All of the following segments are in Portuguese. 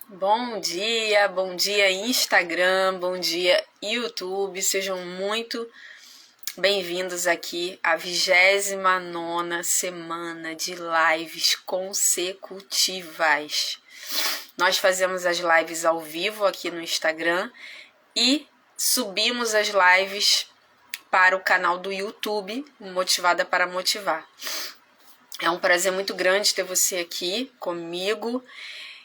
Bom dia Instagram, bom dia YouTube, sejam muito bem-vindos aqui à 29ª semana de lives consecutivas. Nós fazemos as lives ao vivo aqui no Instagram e subimos as lives para o canal do YouTube, Motivada para Motivar. É um prazer muito grande ter você aqui comigo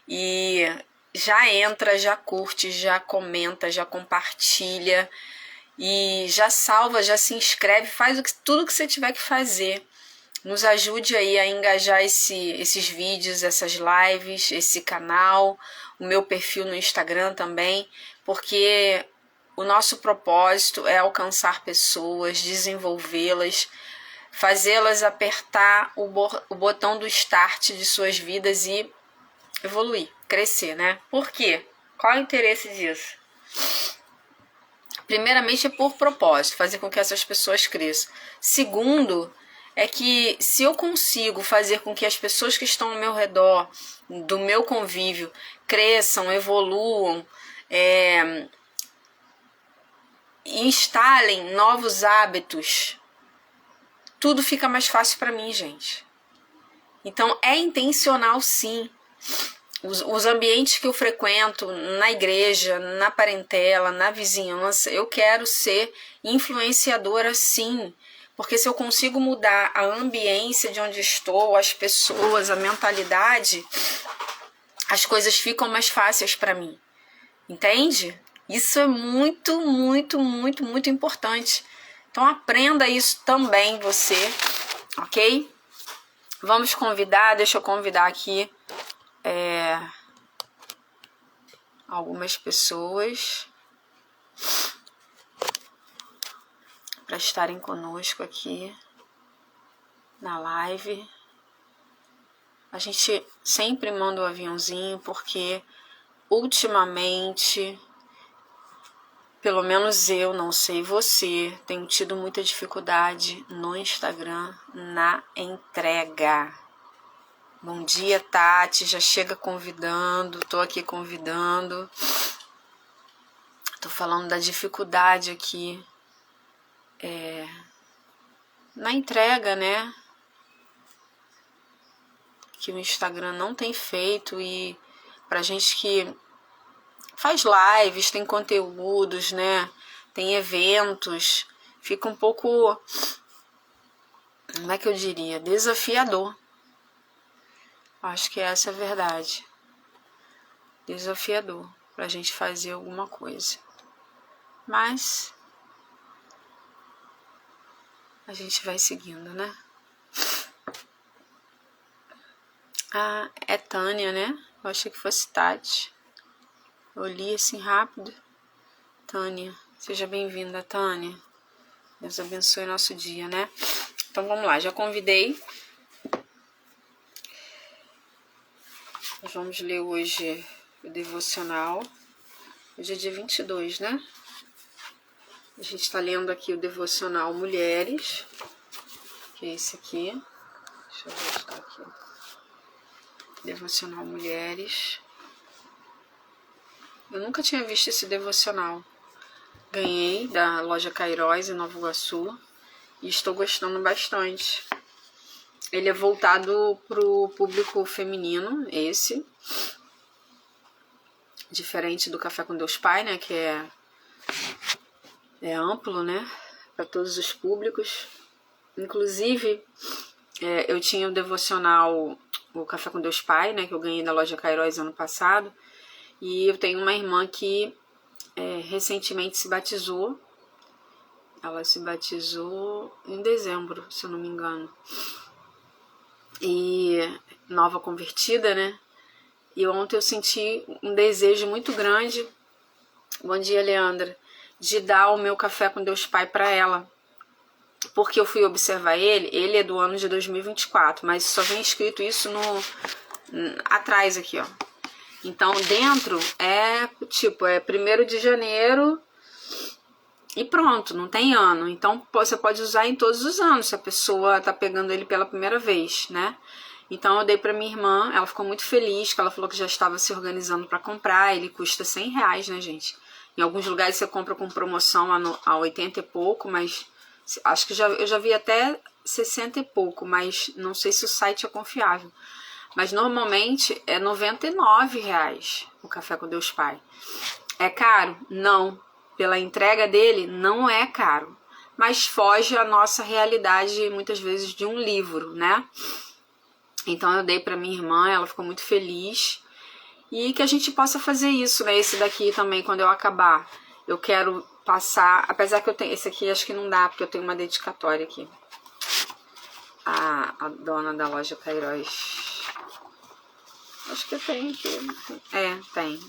e já entra, já curte, já comenta, já compartilha e já salva, já se inscreve, faz tudo que você tiver que fazer. Nos ajude aí a engajar esses vídeos, essas lives, esse canal, o meu perfil no Instagram também, porque o nosso propósito é alcançar pessoas, desenvolvê-las, fazê-las apertar o botão do start de suas vidas e evoluir, crescer, né? Por quê? Qual é o interesse disso? Primeiramente é por propósito, fazer com que essas pessoas cresçam. Segundo, é que se eu consigo fazer com que as pessoas que estão ao meu redor, do meu convívio, cresçam, evoluam, instalem novos hábitos, tudo fica mais fácil para mim, gente. Então é intencional, sim. Os ambientes que eu frequento, na igreja, na parentela, na vizinhança, eu quero ser influenciadora, sim. Porque se eu consigo mudar a ambiência de onde estou, as pessoas, a mentalidade, as coisas ficam mais fáceis para mim. Entende? Isso é muito, muito, muito, muito importante. Então aprenda isso também você, ok? Vamos convidar, deixa eu convidar aqui algumas pessoas para estarem conosco aqui na live. A gente sempre manda o aviãozinho porque ultimamente, pelo menos eu, não sei você, tenho tido muita dificuldade no Instagram na entrega. Bom dia, Tati, já chega convidando, tô aqui convidando. Tô falando da dificuldade aqui na entrega, né? Que o Instagram não tem feito e pra gente que faz lives, tem conteúdos, né? Tem eventos, fica um pouco, como é que eu diria, desafiador. Acho que essa é a verdade. Desafiador pra gente fazer alguma coisa. Mas a gente vai seguindo, né? Ah, é Tânia, né? Eu achei que fosse Tati. Eu li assim rápido. Tânia, seja bem-vinda, Tânia. Deus abençoe nosso dia, né? Então vamos lá, já convidei. Nós vamos ler hoje o devocional. Hoje é dia 22, né? A gente está lendo aqui o devocional Mulheres, que é esse aqui. Deixa eu ver se está aqui. Devocional Mulheres. Eu nunca tinha visto esse devocional. Ganhei da loja Cairóis em Nova Iguaçu e estou gostando bastante. Ele é voltado para o público feminino, esse. Diferente do Café com Deus Pai, né? Que é amplo, né? Para todos os públicos. Inclusive, eu tinha o devocional, o Café com Deus Pai, né? Que eu ganhei da loja Cairóis ano passado. E eu tenho uma irmã que recentemente se batizou. Ela se batizou em dezembro, se eu não me engano. E nova convertida, né? E ontem eu senti um desejo muito grande, bom dia, Leandra, de dar o meu Café com Deus Pai para ela. Porque eu fui observar ele é do ano de 2024, mas só vem escrito isso atrás aqui, ó. Então dentro é 1º de janeiro e pronto, não tem ano. Então você pode usar em todos os anos, se a pessoa tá pegando ele pela primeira vez, né? Então eu dei para minha irmã, ela ficou muito feliz, que ela falou que já estava se organizando para comprar. Ele custa R$100, né, gente? Em alguns lugares você compra com promoção a 80 e pouco, mas acho que eu já vi até 60 e pouco, mas não sei se o site é confiável. Mas normalmente é R$99 o Café com Deus Pai. É caro? Não. Pela entrega dele, não é caro. Mas foge à nossa realidade, muitas vezes, de um livro, né? Então eu dei para minha irmã, ela ficou muito feliz. E que a gente possa fazer isso, né? Esse daqui também, quando eu acabar, eu quero passar... Apesar que eu tenho... Esse aqui acho que não dá, porque eu tenho uma dedicatória aqui. A dona da loja Queiroz. Acho que eu tenho aqui. É, tem.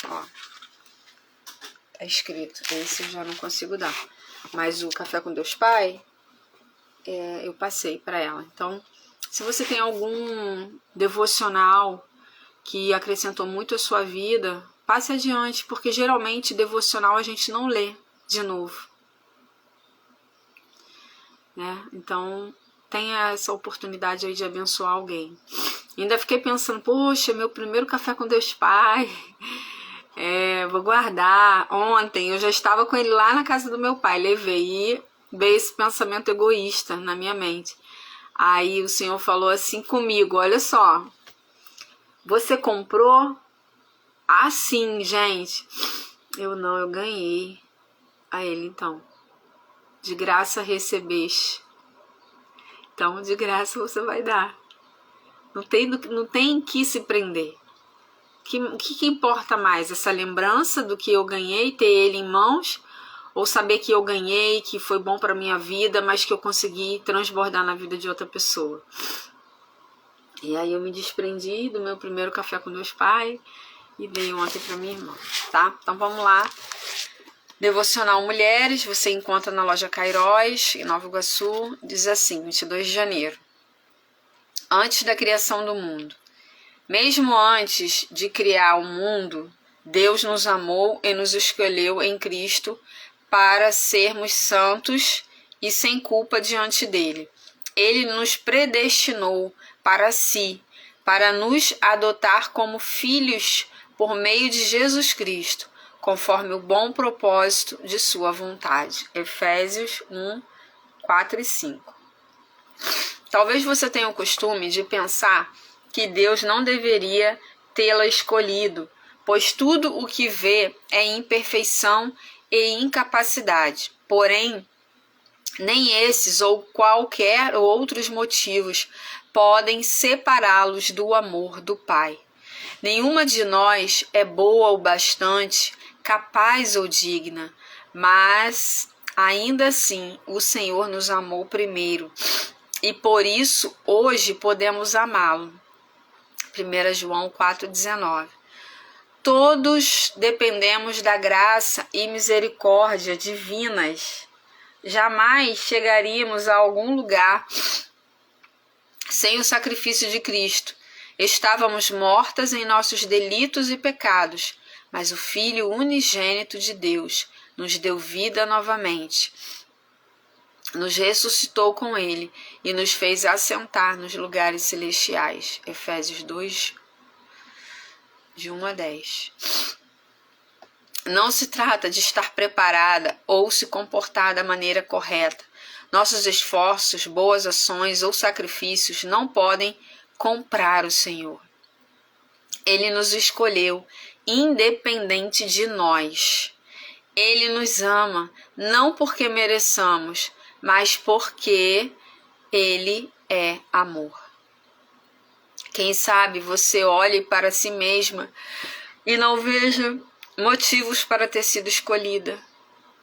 Ó. Tá escrito. Esse eu já não consigo dar. Mas o Café com Deus Pai, eu passei para ela. Então, se você tem algum devocional que acrescentou muito a sua vida, passe adiante, porque geralmente devocional a gente não lê de novo, né? Então, tenha essa oportunidade aí de abençoar alguém. Ainda fiquei pensando, poxa, meu primeiro Café com Deus Pai, vou guardar. Ontem eu já estava com ele lá na casa do meu pai, levei e veio esse pensamento egoísta na minha mente. Aí o Senhor falou assim comigo, olha só, você comprou? Ah, sim, gente. Eu ganhei. A ele, então. De graça recebeste. Então, de graça você vai dar. Não tem em que se prender. O que importa mais? Essa lembrança do que eu ganhei, ter ele em mãos? Ou saber que eu ganhei, que foi bom para minha vida, mas que eu consegui transbordar na vida de outra pessoa? E aí eu me desprendi do meu primeiro Café com Deus Pai e dei ontem para minha irmã, tá? Então vamos lá. Devocional Mulheres, você encontra na loja Queiroz, em Nova Iguaçu, diz assim, 22 de janeiro. Antes da criação do mundo. Mesmo antes de criar o mundo, Deus nos amou e nos escolheu em Cristo para sermos santos e sem culpa diante dele. Ele nos predestinou para si, para nos adotar como filhos por meio de Jesus Cristo, conforme o bom propósito de sua vontade. Efésios 1, 4 e 5. Talvez você tenha o costume de pensar que Deus não deveria tê-la escolhido, pois tudo o que vê é imperfeição e incapacidade. Porém, nem esses ou qualquer outros motivos podem separá-los do amor do Pai. Nenhuma de nós é boa o bastante, capaz ou digna, mas ainda assim o Senhor nos amou primeiro e por isso hoje podemos amá-lo. 1 João 4,19. Todos dependemos da graça e misericórdia divinas. Jamais chegaríamos a algum lugar sem o sacrifício de Cristo. Estávamos mortas em nossos delitos e pecados, mas o Filho unigênito de Deus nos deu vida novamente. Nos ressuscitou com ele e nos fez assentar nos lugares celestiais. Efésios 2, de 1 a 10. Não se trata de estar preparada ou se comportar da maneira correta. Nossos esforços, boas ações ou sacrifícios não podem comprar o Senhor. Ele nos escolheu independente de nós. Ele nos ama não porque mereçamos, mas porque Ele é amor. Quem sabe você olhe para si mesma e não veja motivos para ter sido escolhida.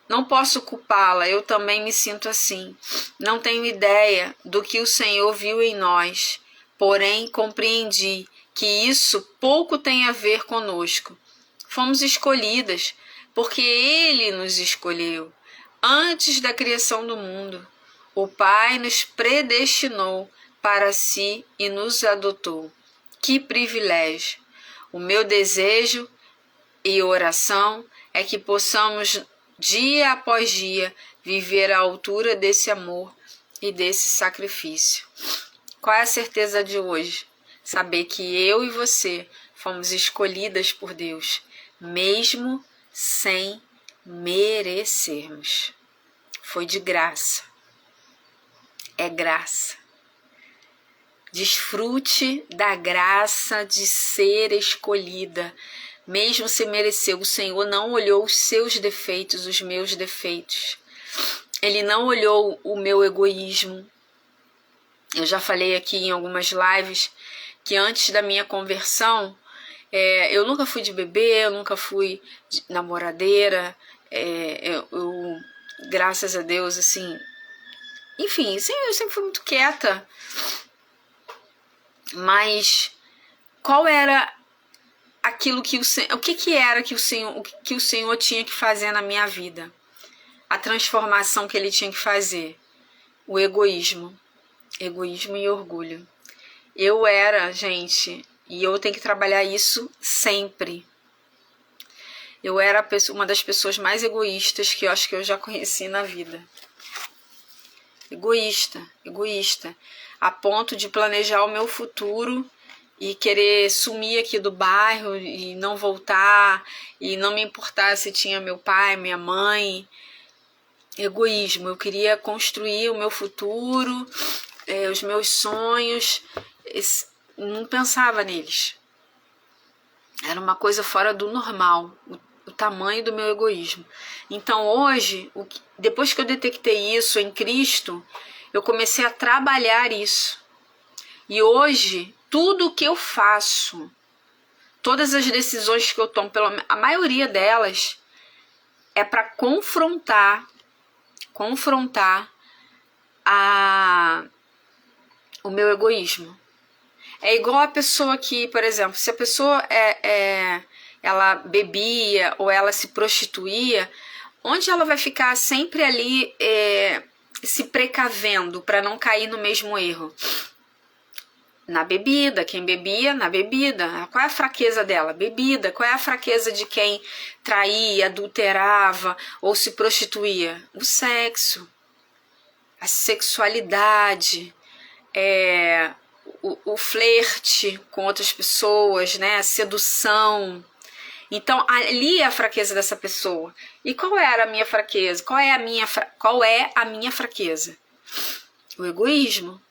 Não posso culpá-la, eu também me sinto assim. Não tenho ideia do que o Senhor viu em nós, porém compreendi que isso pouco tem a ver conosco. Fomos escolhidas porque Ele nos escolheu. Antes da criação do mundo, o Pai nos predestinou para si e nos adotou. Que privilégio! O meu desejo e oração é que possamos, dia após dia, viver à altura desse amor e desse sacrifício. Qual é a certeza de hoje? saber que eu e você fomos escolhidas por Deus, mesmo sem merecermos. Foi de graça. É graça. Desfrute da graça de ser escolhida, mesmo sem merecer. O Senhor não olhou os seus defeitos, os meus defeitos. Ele não olhou o meu egoísmo. Eu já falei aqui em algumas lives que antes da minha conversão, eu nunca fui de beber, eu nunca fui de namoradeira, eu, graças a Deus, assim, enfim, eu sempre fui muito quieta. Mas qual era aquilo que o que era que o Senhor tinha que fazer na minha vida? A transformação que ele tinha que fazer. O egoísmo e orgulho. Eu era, gente, e eu tenho que trabalhar isso sempre. Eu era uma das pessoas mais egoístas que eu acho que eu já conheci na vida. Egoísta, a ponto de planejar o meu futuro e querer sumir aqui do bairro e não voltar, e não me importar se tinha meu pai, minha mãe. Egoísmo, eu queria construir o meu futuro, os meus sonhos, não pensava neles. Era uma coisa fora do normal, o tamanho do meu egoísmo. Então hoje, depois que eu detectei isso em Cristo, eu comecei a trabalhar isso. E hoje, tudo o que eu faço, todas as decisões que eu tomo, a maioria delas, é para confrontar o meu egoísmo. É igual a pessoa que, por exemplo, se a pessoa ela bebia ou ela se prostituía, onde ela vai ficar sempre ali se precavendo para não cair no mesmo erro? Na bebida. Quem bebia, na bebida. Qual é a fraqueza dela? Bebida. Qual é a fraqueza de quem traía, adulterava ou se prostituía? O sexo, a sexualidade, o flerte com outras pessoas, né? A sedução. Então, ali é a fraqueza dessa pessoa. E qual era a minha fraqueza? Qual é a minha fraqueza? O egoísmo.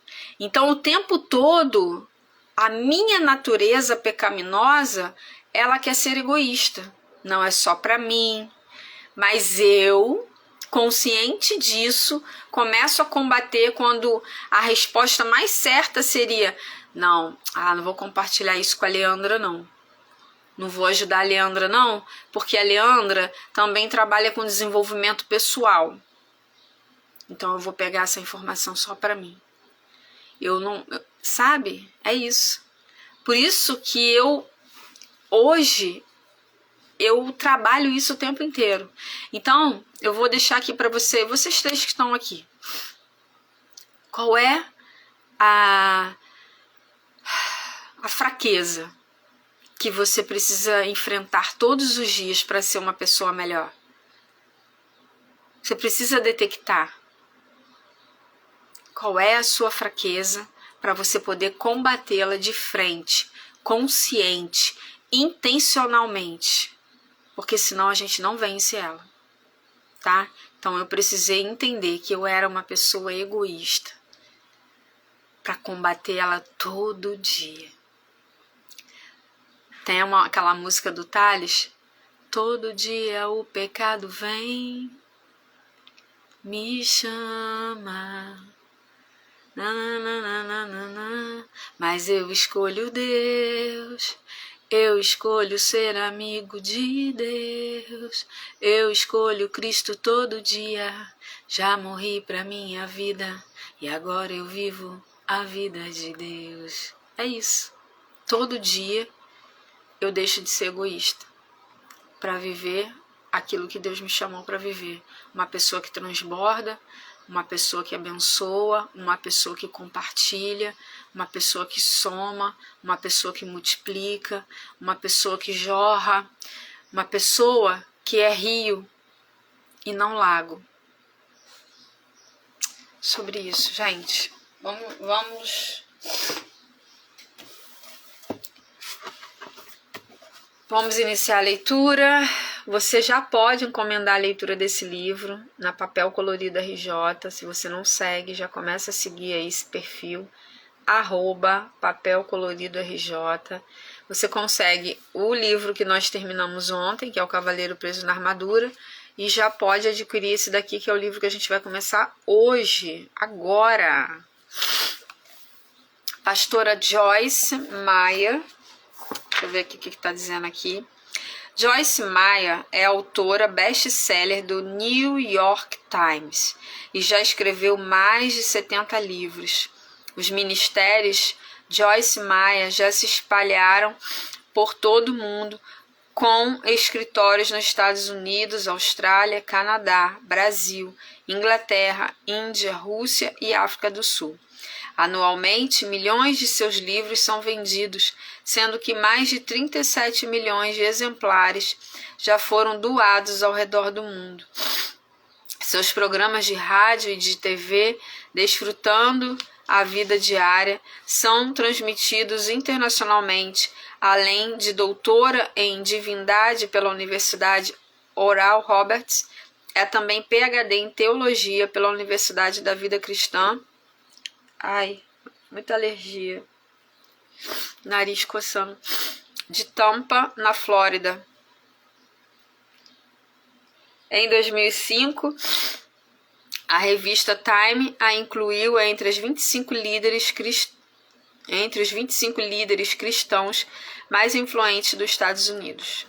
Então, o tempo todo, a minha natureza pecaminosa, ela quer ser egoísta. Não é só para mim. Mas eu, consciente disso, começo a combater quando a resposta mais certa seria: não vou compartilhar isso com a Leandra, não. Não vou ajudar a Leandra, não, porque a Leandra também trabalha com desenvolvimento pessoal. Então eu vou pegar essa informação só para mim. Sabe? É isso. Por isso que hoje, eu trabalho isso o tempo inteiro. Então, eu vou deixar aqui para vocês três que estão aqui. Qual é a fraqueza que você precisa enfrentar todos os dias para ser uma pessoa melhor? Você precisa detectar qual é a sua fraqueza para você poder combatê-la de frente, consciente, intencionalmente. Porque senão a gente não vence ela, tá? Então eu precisei entender que eu era uma pessoa egoísta para combater ela todo dia. Tem aquela música do Thales: todo dia o pecado vem, me chama, mas eu escolho Deus, eu escolho ser amigo de Deus, eu escolho Cristo todo dia, já morri pra minha vida e agora eu vivo a vida de Deus. É isso. Todo dia eu deixo de ser egoísta para viver aquilo que Deus me chamou para viver. Uma pessoa que transborda, uma pessoa que abençoa, uma pessoa que compartilha, uma pessoa que soma, uma pessoa que multiplica, uma pessoa que jorra, uma pessoa que é rio e não lago. Sobre isso, gente. Vamos Vamos iniciar a leitura. Você já pode encomendar a leitura desse livro na Papel Colorido RJ. Se você não segue, já começa a seguir aí esse perfil, @Papel Colorido RJ. Você consegue o livro que nós terminamos ontem, que é o Cavaleiro Preso na Armadura, e já pode adquirir esse daqui, que é o livro que a gente vai começar hoje, agora. Pastora Joyce Meyer. Deixa eu ver aqui o que está dizendo aqui. Joyce Meyer é autora best-seller do New York Times e já escreveu mais de 70 livros. Os ministérios Joyce Meyer já se espalharam por todo o mundo, com escritórios nos Estados Unidos, Austrália, Canadá, Brasil, Inglaterra, Índia, Rússia e África do Sul. Anualmente, milhões de seus livros são vendidos, sendo que mais de 37 milhões de exemplares já foram doados ao redor do mundo. Seus programas de rádio e de TV, Desfrutando a Vida Diária, são transmitidos internacionalmente, além de doutora em Divindade pela Universidade Oral Roberts, é também PhD em Teologia pela Universidade da Vida Cristã. Ai, muita alergia. Nariz coçando. De Tampa, na Flórida. Em 2005, a revista Time a incluiu entre os 25 líderes cristãos mais influentes dos Estados Unidos.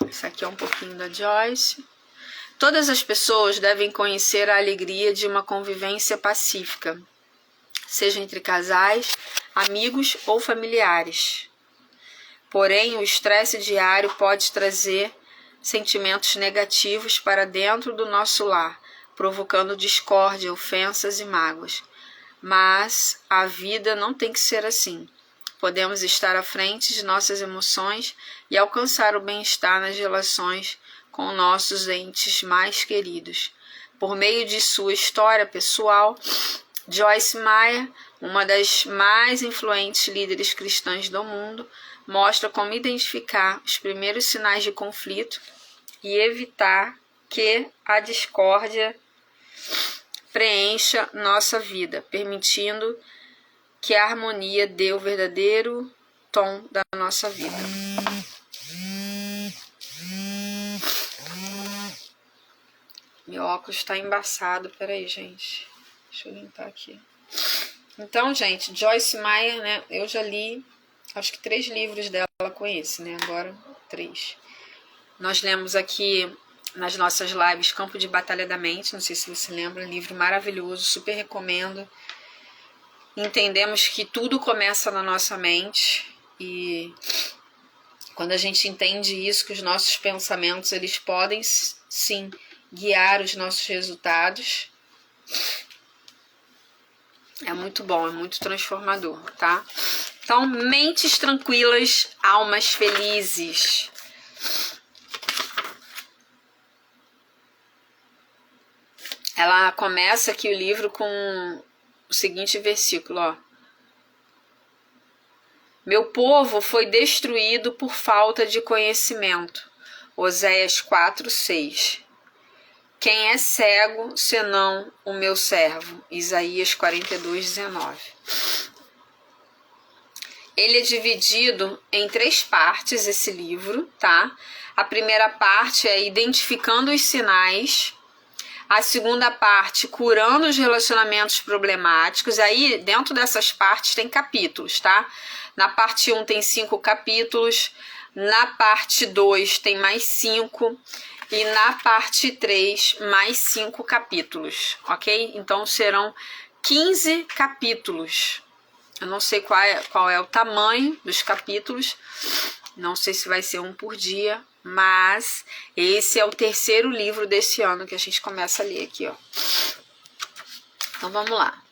Isso aqui é um pouquinho da Joyce. Todas as pessoas devem conhecer a alegria de uma convivência pacífica, seja entre casais, amigos ou familiares. Porém, o estresse diário pode trazer sentimentos negativos para dentro do nosso lar, provocando discórdia, ofensas e mágoas. Mas a vida não tem que ser assim. Podemos estar à frente de nossas emoções e alcançar o bem-estar nas relações com nossos entes mais queridos. Por meio de sua história pessoal, Joyce Meyer, uma das mais influentes líderes cristãs do mundo, mostra como identificar os primeiros sinais de conflito e evitar que a discórdia preencha nossa vida, permitindo que a harmonia dê o verdadeiro tom da nossa vida. Meu óculos está embaçado, peraí, gente. Deixa eu limpar aqui. Então, gente, Joyce Meyer, né? Eu já li, acho que 3 livros dela com esse, né? Agora 3. Nós lemos aqui nas nossas lives Campo de Batalha da Mente, não sei se você lembra, um livro maravilhoso, super recomendo. Entendemos que tudo começa na nossa mente e quando a gente entende isso, que os nossos pensamentos, eles podem sim guiar os nossos resultados, é muito bom, é muito transformador, tá? Então, mentes tranquilas, almas felizes. Ela começa aqui o livro com o seguinte versículo, ó. Meu povo foi destruído por falta de conhecimento. Oséias 4:6. Quem é cego, senão o meu servo? Isaías 42:19. Ele é dividido em 3 partes, esse livro, tá? A primeira parte é identificando os sinais. A segunda parte, curando os relacionamentos problemáticos. Aí, dentro dessas partes, tem capítulos, tá? Na parte 1 tem 5 capítulos. Na parte 2 tem mais 5. E na parte 3, mais 5 capítulos, ok? Então, serão 15 capítulos. Eu não sei qual é o tamanho dos capítulos. Não sei se vai ser um por dia. Mas esse é o 3º livro desse ano que a gente começa a ler aqui, ó. Então, vamos lá.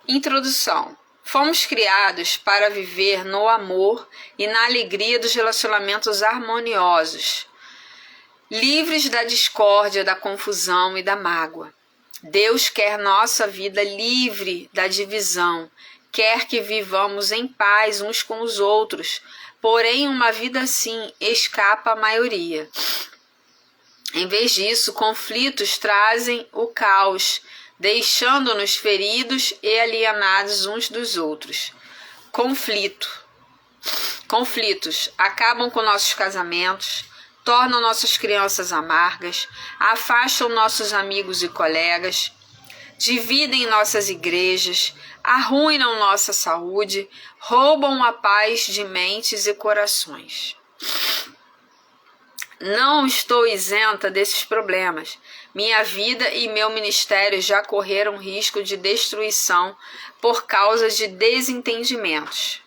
Introdução. Fomos criados para viver no amor e na alegria dos relacionamentos harmoniosos, livres da discórdia, da confusão e da mágoa. Deus quer nossa vida livre da divisão, quer que vivamos em paz uns com os outros, porém uma vida assim escapa à maioria. Em vez disso, conflitos trazem o caos, deixando-nos feridos e alienados uns dos outros. Conflitos acabam com nossos casamentos, tornam nossas crianças amargas, afastam nossos amigos e colegas, dividem nossas igrejas, arruinam nossa saúde, roubam a paz de mentes e corações. Não estou isenta desses problemas. Minha vida e meu ministério já correram risco de destruição por causa de desentendimentos.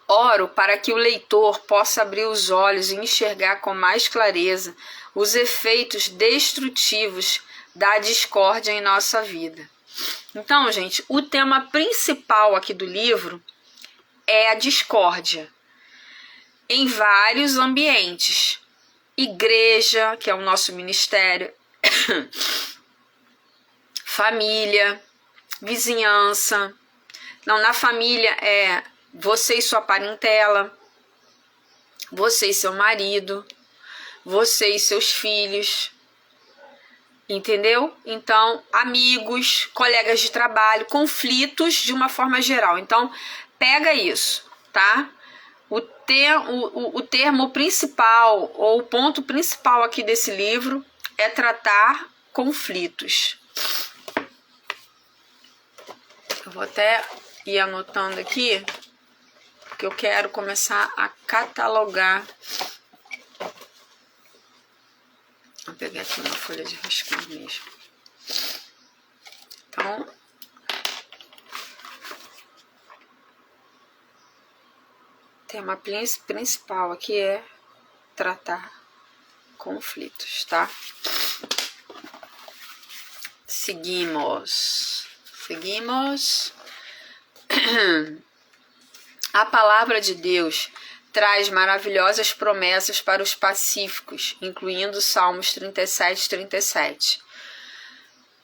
Oro para que o leitor possa abrir os olhos e enxergar com mais clareza os efeitos destrutivos da discórdia em nossa vida. Então, gente, o tema principal aqui do livro é a discórdia em vários ambientes. Igreja, que é o nosso ministério, família, vizinhança. Não, na família é você e sua parentela, você e seu marido, você e seus filhos, entendeu? Então, amigos, colegas de trabalho, conflitos de uma forma geral. Então, pega isso, tá? O termo principal, ou o ponto principal aqui desse livro é tratar conflitos. Eu vou até ir anotando aqui, porque eu quero começar a catalogar. Vou pegar aqui uma folha de riscado mesmo. Então, o tema principal aqui é tratar conflitos, tá? Seguimos. A palavra de Deus traz maravilhosas promessas para os pacíficos, incluindo Salmos 37, 37.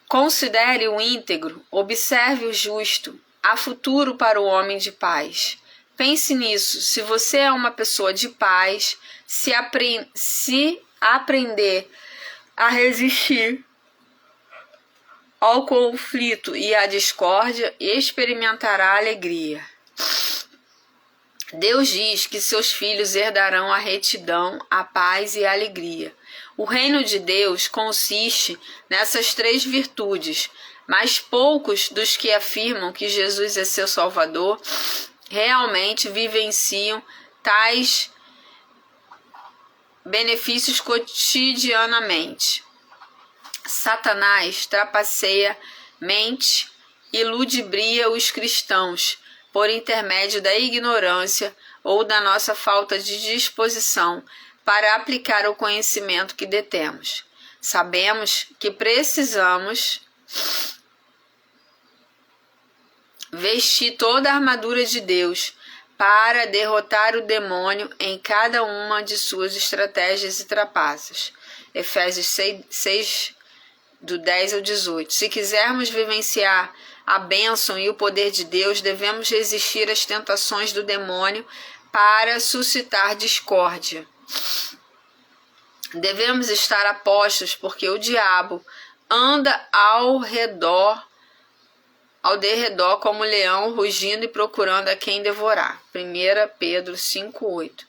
Considere o íntegro, observe o justo, há futuro para o homem de paz. Pense nisso, se você é uma pessoa de paz, se aprender a resistir ao conflito e à discórdia, experimentará alegria. Deus diz que seus filhos herdarão a retidão, a paz e a alegria. O reino de Deus consiste nessas três virtudes, mas poucos dos que afirmam que Jesus é seu Salvador realmente vivenciam tais benefícios cotidianamente. Satanás trapaceia, mente e ludibria os cristãos por intermédio da ignorância ou da nossa falta de disposição para aplicar o conhecimento que detemos. Sabemos que precisamos vestir toda a armadura de Deus para derrotar o demônio em cada uma de suas estratégias e trapaças. Efésios 6, do 10 ao 18. Se quisermos vivenciar a bênção e o poder de Deus, devemos resistir às tentações do demônio para suscitar discórdia. Devemos estar apostos, porque o diabo anda ao derredor como leão, rugindo e procurando a quem devorar. 1 Pedro 5:8.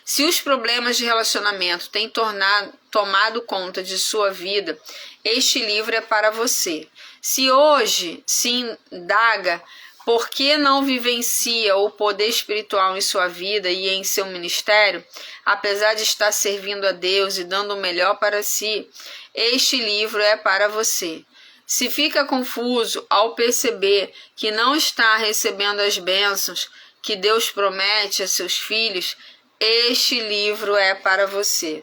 Se os problemas de relacionamento têm tomado conta de sua vida, este livro é para você. Se hoje se indaga por que não vivencia o poder espiritual em sua vida e em seu ministério, apesar de estar servindo a Deus e dando o melhor para si, este livro é para você. Se fica confuso ao perceber que não está recebendo as bênçãos que Deus promete a seus filhos, este livro é para você.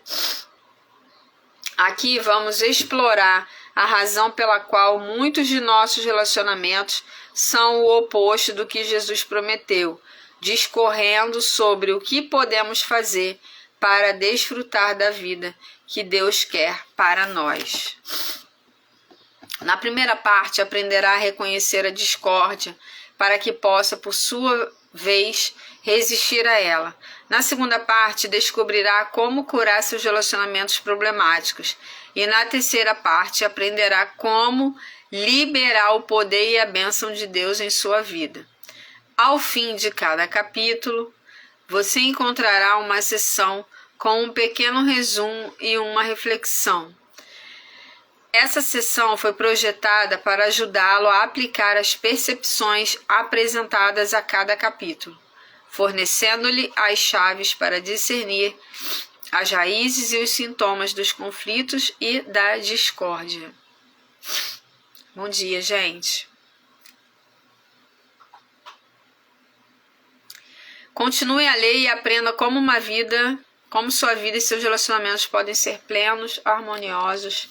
Aqui vamos explorar a razão pela qual muitos de nossos relacionamentos são o oposto do que Jesus prometeu, discorrendo sobre o que podemos fazer para desfrutar da vida que Deus quer para nós. Na primeira parte, aprenderá a reconhecer a discórdia, para que possa, por sua vez, resistir a ela. Na segunda parte, descobrirá como curar seus relacionamentos problemáticos. E na terceira parte, aprenderá como liberar o poder e a bênção de Deus em sua vida. Ao fim de cada capítulo, você encontrará uma seção com um pequeno resumo e uma reflexão. Essa sessão foi projetada para ajudá-lo a aplicar as percepções apresentadas a cada capítulo, fornecendo-lhe as chaves para discernir as raízes e os sintomas dos conflitos e da discórdia. Bom dia, gente. Continue a ler e aprenda como sua vida e seus relacionamentos podem ser plenos, harmoniosos,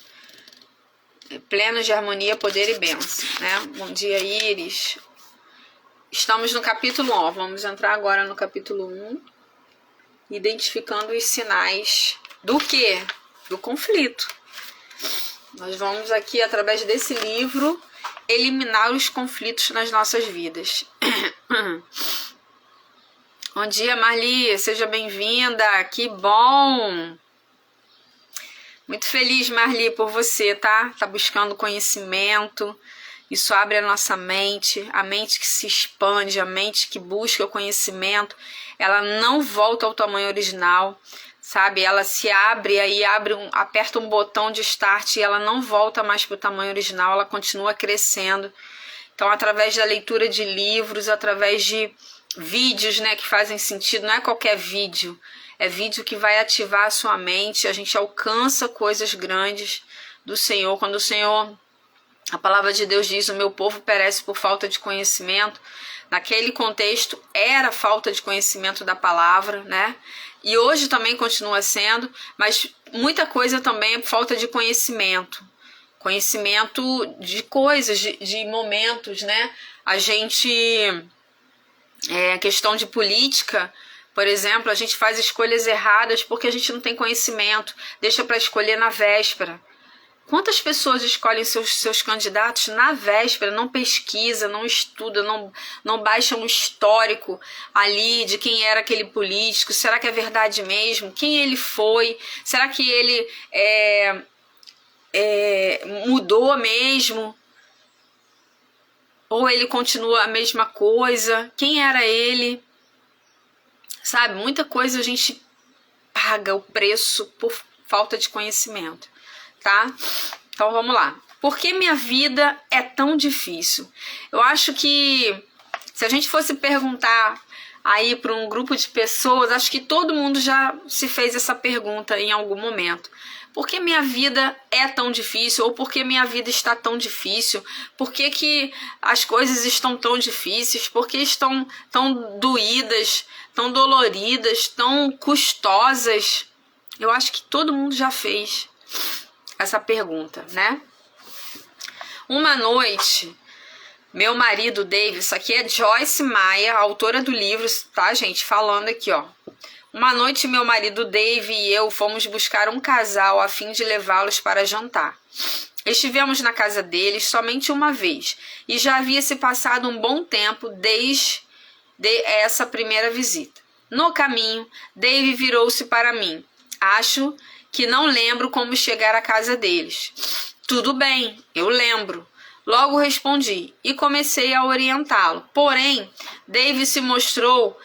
plenos de harmonia, poder e bênção, né? Bom dia, Iris. Estamos no capítulo 1, vamos entrar agora no capítulo 1, identificando os sinais do quê? Do conflito. Nós vamos aqui, através desse livro, eliminar os conflitos nas nossas vidas. Bom dia, Marli, seja bem-vinda, que bom! Muito feliz, Marli, por você, tá? Tá buscando conhecimento, isso abre a nossa mente, a mente que se expande, a mente que busca o conhecimento, ela não volta ao tamanho original, sabe? Ela se abre, aí aperta um botão de start e ela não volta mais para o tamanho original, ela continua crescendo. Então, através da leitura de livros, através de vídeos, né, que fazem sentido, não é qualquer vídeo, é vídeo que vai ativar a sua mente, a gente alcança coisas grandes do Senhor. Quando o Senhor, a palavra de Deus diz, o meu povo perece por falta de conhecimento, naquele contexto era falta de conhecimento da palavra, né? E hoje também continua sendo, mas muita coisa também é falta de conhecimento. Conhecimento de coisas, de momentos, né? A questão de política, por exemplo, a gente faz escolhas erradas porque a gente não tem conhecimento, deixa para escolher na véspera. Quantas pessoas escolhem seus candidatos na véspera, não pesquisa, não estuda, não baixa um histórico ali de quem era aquele político, será que é verdade mesmo? Quem ele foi? Será que ele mudou mesmo? Ou ele continua a mesma coisa? Quem era ele? Sabe, muita coisa a gente paga o preço por falta de conhecimento, tá? Então vamos lá. Por que minha vida é tão difícil? Eu acho que se a gente fosse perguntar aí para um grupo de pessoas, acho que todo mundo já se fez essa pergunta em algum momento. Por que minha vida é tão difícil? Ou por que minha vida está tão difícil? Por que as coisas estão tão difíceis? Por que estão tão doídas, tão doloridas, tão custosas? Eu acho que todo mundo já fez essa pergunta, né? Uma noite, meu marido Dave, isso aqui é Joyce Meyer, autora do livro, tá, gente? Falando aqui, ó. Uma noite, meu marido Dave e eu fomos buscar um casal a fim de levá-los para jantar. Estivemos na casa deles somente uma vez e já havia se passado um bom tempo desde essa primeira visita. No caminho, Dave virou-se para mim. Acho que não lembro como chegar à casa deles. Tudo bem, eu lembro. Logo respondi e comecei a orientá-lo. Porém, Dave se mostrou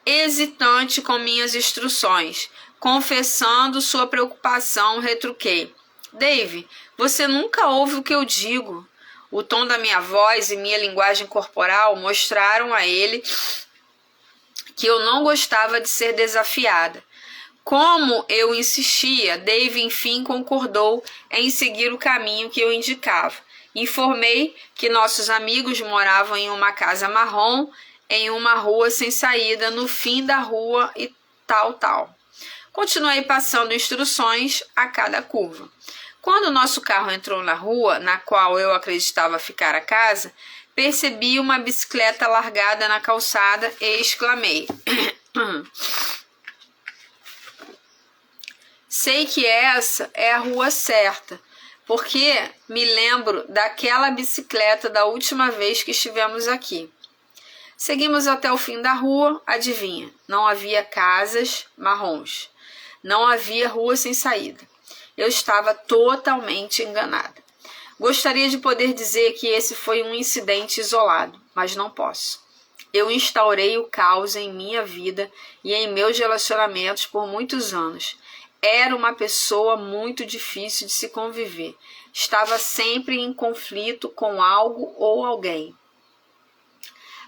hesitante com minhas instruções. Confessando sua preocupação, retruquei. Dave, você nunca ouve o que eu digo. O tom da minha voz e minha linguagem corporal mostraram a ele que eu não gostava de ser desafiada. Como eu insistia, Dave enfim concordou em seguir o caminho que eu indicava. Informei que nossos amigos moravam em uma casa marrom, em uma rua sem saída, no fim da rua e tal. Continuei passando instruções a cada curva. Quando nosso carro entrou na rua, na qual eu acreditava ficar a casa, percebi uma bicicleta largada na calçada e exclamei. Sei que essa é a rua certa, porque me lembro daquela bicicleta da última vez que estivemos aqui. Seguimos até o fim da rua, adivinha? Não havia casas marrons. Não havia rua sem saída. Eu estava totalmente enganada. Gostaria de poder dizer que esse foi um incidente isolado, mas não posso. Eu instaurei o caos em minha vida e em meus relacionamentos por muitos anos. Era uma pessoa muito difícil de se conviver. Estava sempre em conflito com algo ou alguém.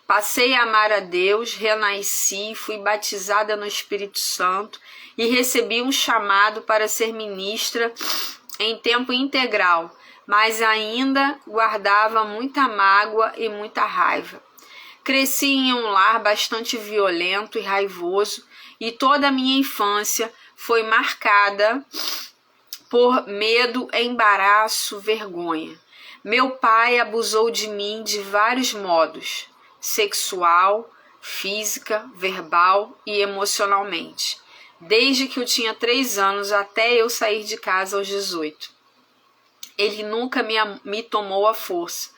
Passei a amar a Deus, renasci, fui batizada no Espírito Santo e recebi um chamado para ser ministra em tempo integral, mas ainda guardava muita mágoa e muita raiva. Cresci em um lar bastante violento e raivoso e toda a minha infância foi marcada por medo, embaraço, vergonha. Meu pai abusou de mim de vários modos: sexual, física, verbal e emocionalmente, desde que eu tinha 3 anos até eu sair de casa aos 18. Ele nunca me tomou à força,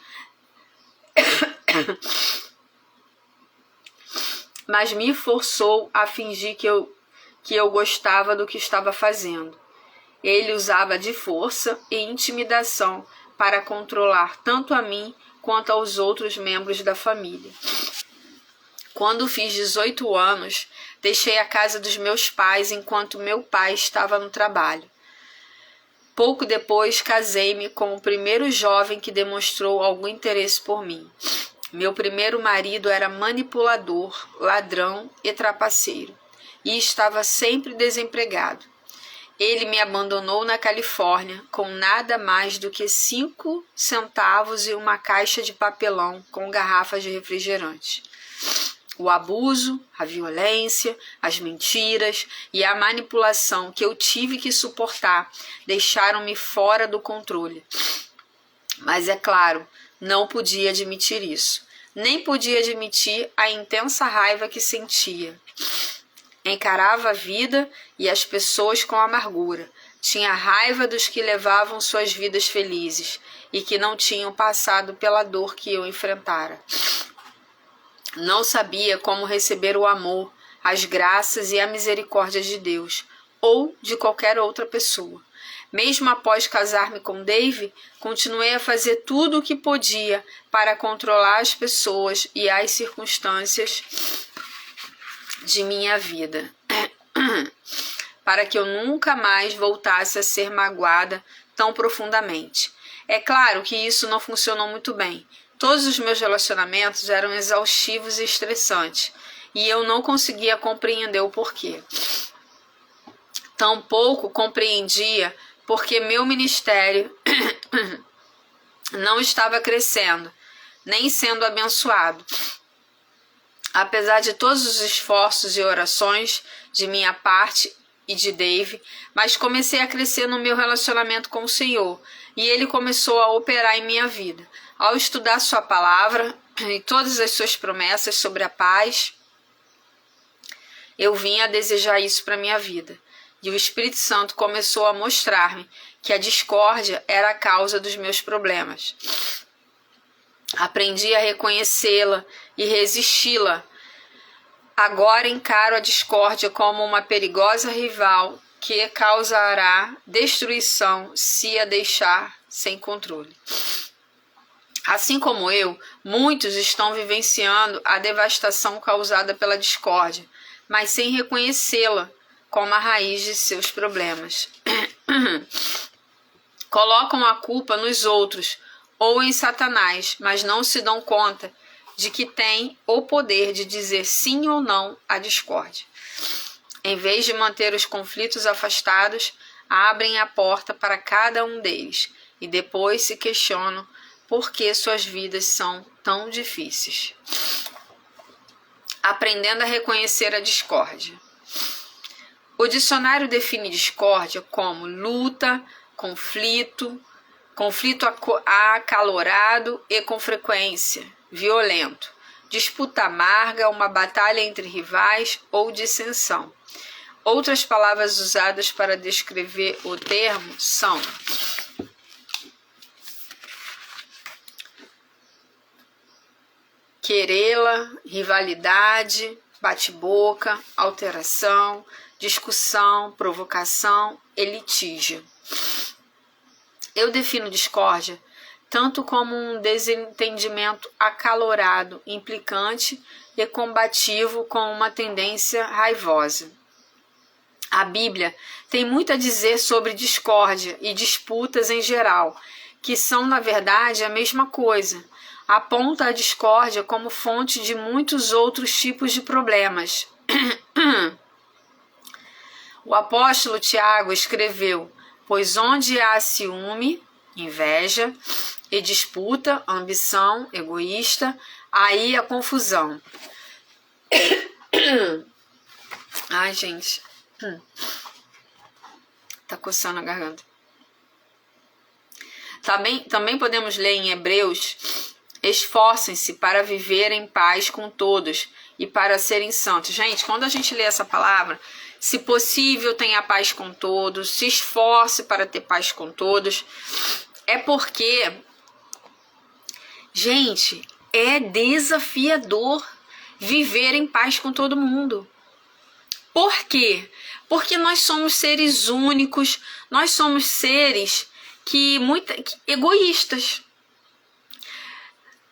mas me forçou a fingir que eu gostava do que estava fazendo. Ele usava de força e intimidação para controlar tanto a mim quanto aos outros membros da família. Quando fiz 18 anos, deixei a casa dos meus pais enquanto meu pai estava no trabalho. Pouco depois, casei-me com o primeiro jovem que demonstrou algum interesse por mim. Meu primeiro marido era manipulador, ladrão e trapaceiro, e estava sempre desempregado. Ele me abandonou na Califórnia com nada mais do que 5 centavos e uma caixa de papelão com garrafas de refrigerante. O abuso, a violência, as mentiras e a manipulação que eu tive que suportar deixaram-me fora do controle. Mas é claro, não podia admitir isso. Nem podia admitir a intensa raiva que sentia. Encarava a vida e as pessoas com amargura. Tinha raiva dos que levavam suas vidas felizes e que não tinham passado pela dor que eu enfrentara. Não sabia como receber o amor, as graças e a misericórdia de Deus ou de qualquer outra pessoa. Mesmo após casar-me com Dave, continuei a fazer tudo o que podia para controlar as pessoas e as circunstâncias de minha vida, para que eu nunca mais voltasse a ser magoada tão profundamente. É claro que isso não funcionou muito bem. Todos os meus relacionamentos eram exaustivos e estressantes, e eu não conseguia compreender o porquê. Tampouco compreendia porque meu ministério não estava crescendo, nem sendo abençoado. Apesar de todos os esforços e orações de minha parte e de Dave, mas comecei a crescer no meu relacionamento com o Senhor, e Ele começou a operar em minha vida. Ao estudar sua palavra e todas as suas promessas sobre a paz, eu vim a desejar isso para minha vida. E o Espírito Santo começou a mostrar-me que a discórdia era a causa dos meus problemas. Aprendi a reconhecê-la e resisti-la. Agora encaro a discórdia como uma perigosa rival que causará destruição se a deixar sem controle. Assim como eu, muitos estão vivenciando a devastação causada pela discórdia, mas sem reconhecê-la como a raiz de seus problemas. Colocam a culpa nos outros ou em Satanás, mas não se dão conta de que têm o poder de dizer sim ou não à discórdia. Em vez de manter os conflitos afastados, abrem a porta para cada um deles e depois se questionam por que suas vidas são tão difíceis. Aprendendo a reconhecer a discórdia. O dicionário define discórdia como luta, conflito acalorado e com frequência violento, disputa amarga, uma batalha entre rivais ou dissensão. Outras palavras usadas para descrever o termo são querela, rivalidade, bate-boca, alteração, discussão, provocação e litígio. Eu defino discórdia tanto como um desentendimento acalorado, implicante e combativo com uma tendência raivosa. A Bíblia tem muito a dizer sobre discórdia e disputas em geral, que são, na verdade, a mesma coisa. Aponta a discórdia como fonte de muitos outros tipos de problemas. O apóstolo Tiago escreveu: pois onde há ciúme, inveja e disputa, ambição, egoísta, aí a confusão. Ai, gente. Tá coçando a garganta. Também podemos ler em Hebreus: esforcem-se para viver em paz com todos e para serem santos. Gente, quando a gente lê essa palavra, se possível tenha paz com todos, se esforce para ter paz com todos, é porque, gente, é desafiador viver em paz com todo mundo. Por quê? Porque nós somos seres únicos, nós somos seres egoístas.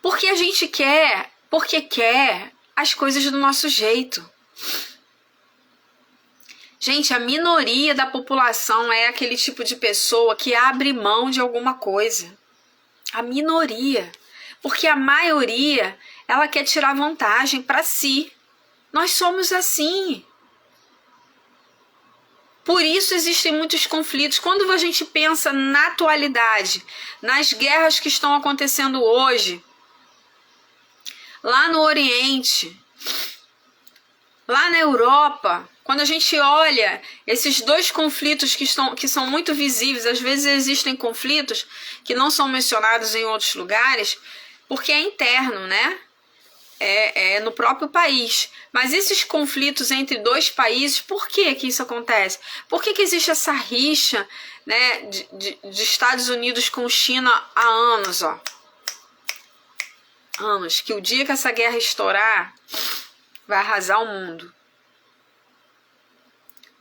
Porque a gente quer as coisas do nosso jeito. Gente, a minoria da população é aquele tipo de pessoa que abre mão de alguma coisa. A minoria. Porque a maioria, ela quer tirar vantagem para si. Nós somos assim. Por isso existem muitos conflitos. Quando a gente pensa na atualidade, nas guerras que estão acontecendo hoje, lá no Oriente, lá na Europa, quando a gente olha esses dois conflitos que são muito visíveis, às vezes existem conflitos que não são mencionados em outros lugares, porque é interno, né? É no próprio país. Mas esses conflitos entre dois países, por que isso acontece? Por que existe essa rixa, né, de Estados Unidos com China há anos, ó? Anos, que o dia que essa guerra estourar, vai arrasar o mundo.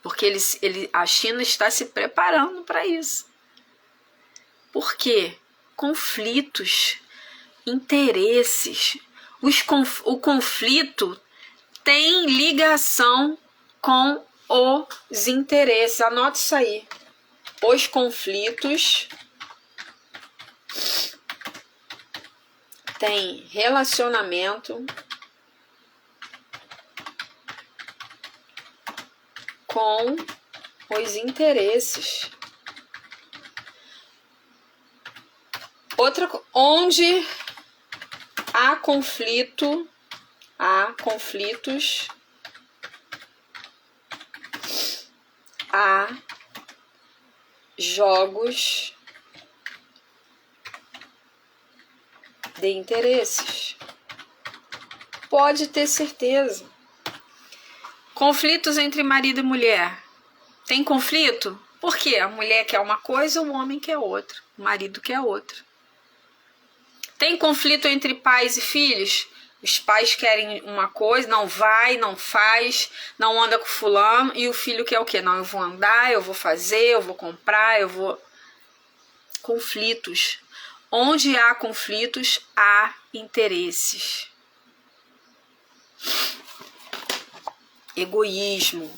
Porque a China está se preparando para isso. Por quê? Conflitos, interesses. O conflito tem ligação com os interesses. Anote isso aí. Os conflitos têm relacionamento com os interesses. Onde há conflitos, há jogos de interesses. Pode ter certeza. Conflitos entre marido e mulher. Tem conflito? Por quê? A mulher quer uma coisa, o homem quer outra. O marido quer outra. Tem conflito entre pais e filhos? Os pais querem uma coisa, não vai, não faz, não anda com fulano. E o filho quer o quê? Não, eu vou andar, eu vou fazer, eu vou comprar, eu vou... Conflitos. Onde há conflitos, há interesses. Egoísmo,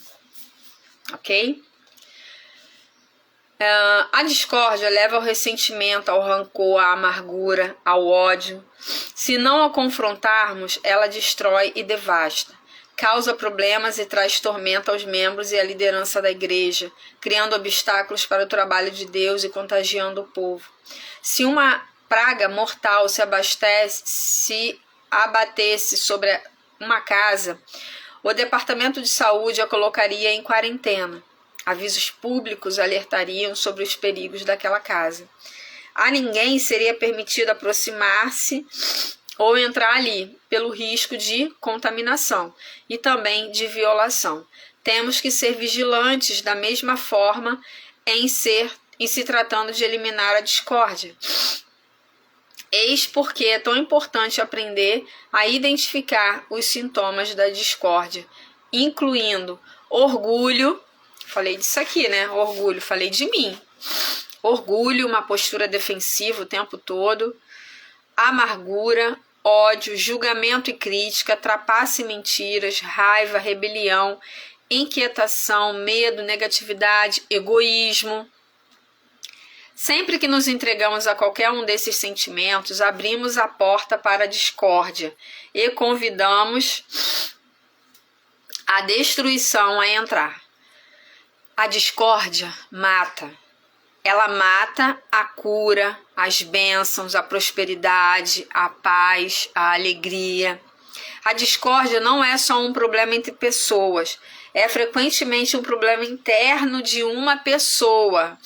ok? A discórdia leva ao ressentimento, ao rancor, à amargura, ao ódio. Se não a confrontarmos, ela destrói e devasta. Causa problemas e traz tormento aos membros e à liderança da igreja, criando obstáculos para o trabalho de Deus e contagiando o povo. Se uma praga mortal se abatesse sobre uma casa, o departamento de saúde a colocaria em quarentena. Avisos públicos alertariam sobre os perigos daquela casa. A ninguém seria permitido aproximar-se ou entrar ali, pelo risco de contaminação e também de violação. Temos que ser vigilantes da mesma forma em se tratando de eliminar a discórdia. Eis porque é tão importante aprender a identificar os sintomas da discórdia, incluindo orgulho, falei disso aqui, né? Orgulho, falei de mim. Orgulho, uma postura defensiva o tempo todo, amargura, ódio, julgamento e crítica, trapaça e mentiras, raiva, rebelião, inquietação, medo, negatividade, egoísmo. Sempre que nos entregamos a qualquer um desses sentimentos, abrimos a porta para a discórdia e convidamos a destruição a entrar. A discórdia mata. Ela mata a cura, as bênçãos, a prosperidade, a paz, a alegria. A discórdia não é só um problema entre pessoas, é frequentemente um problema interno de uma pessoa.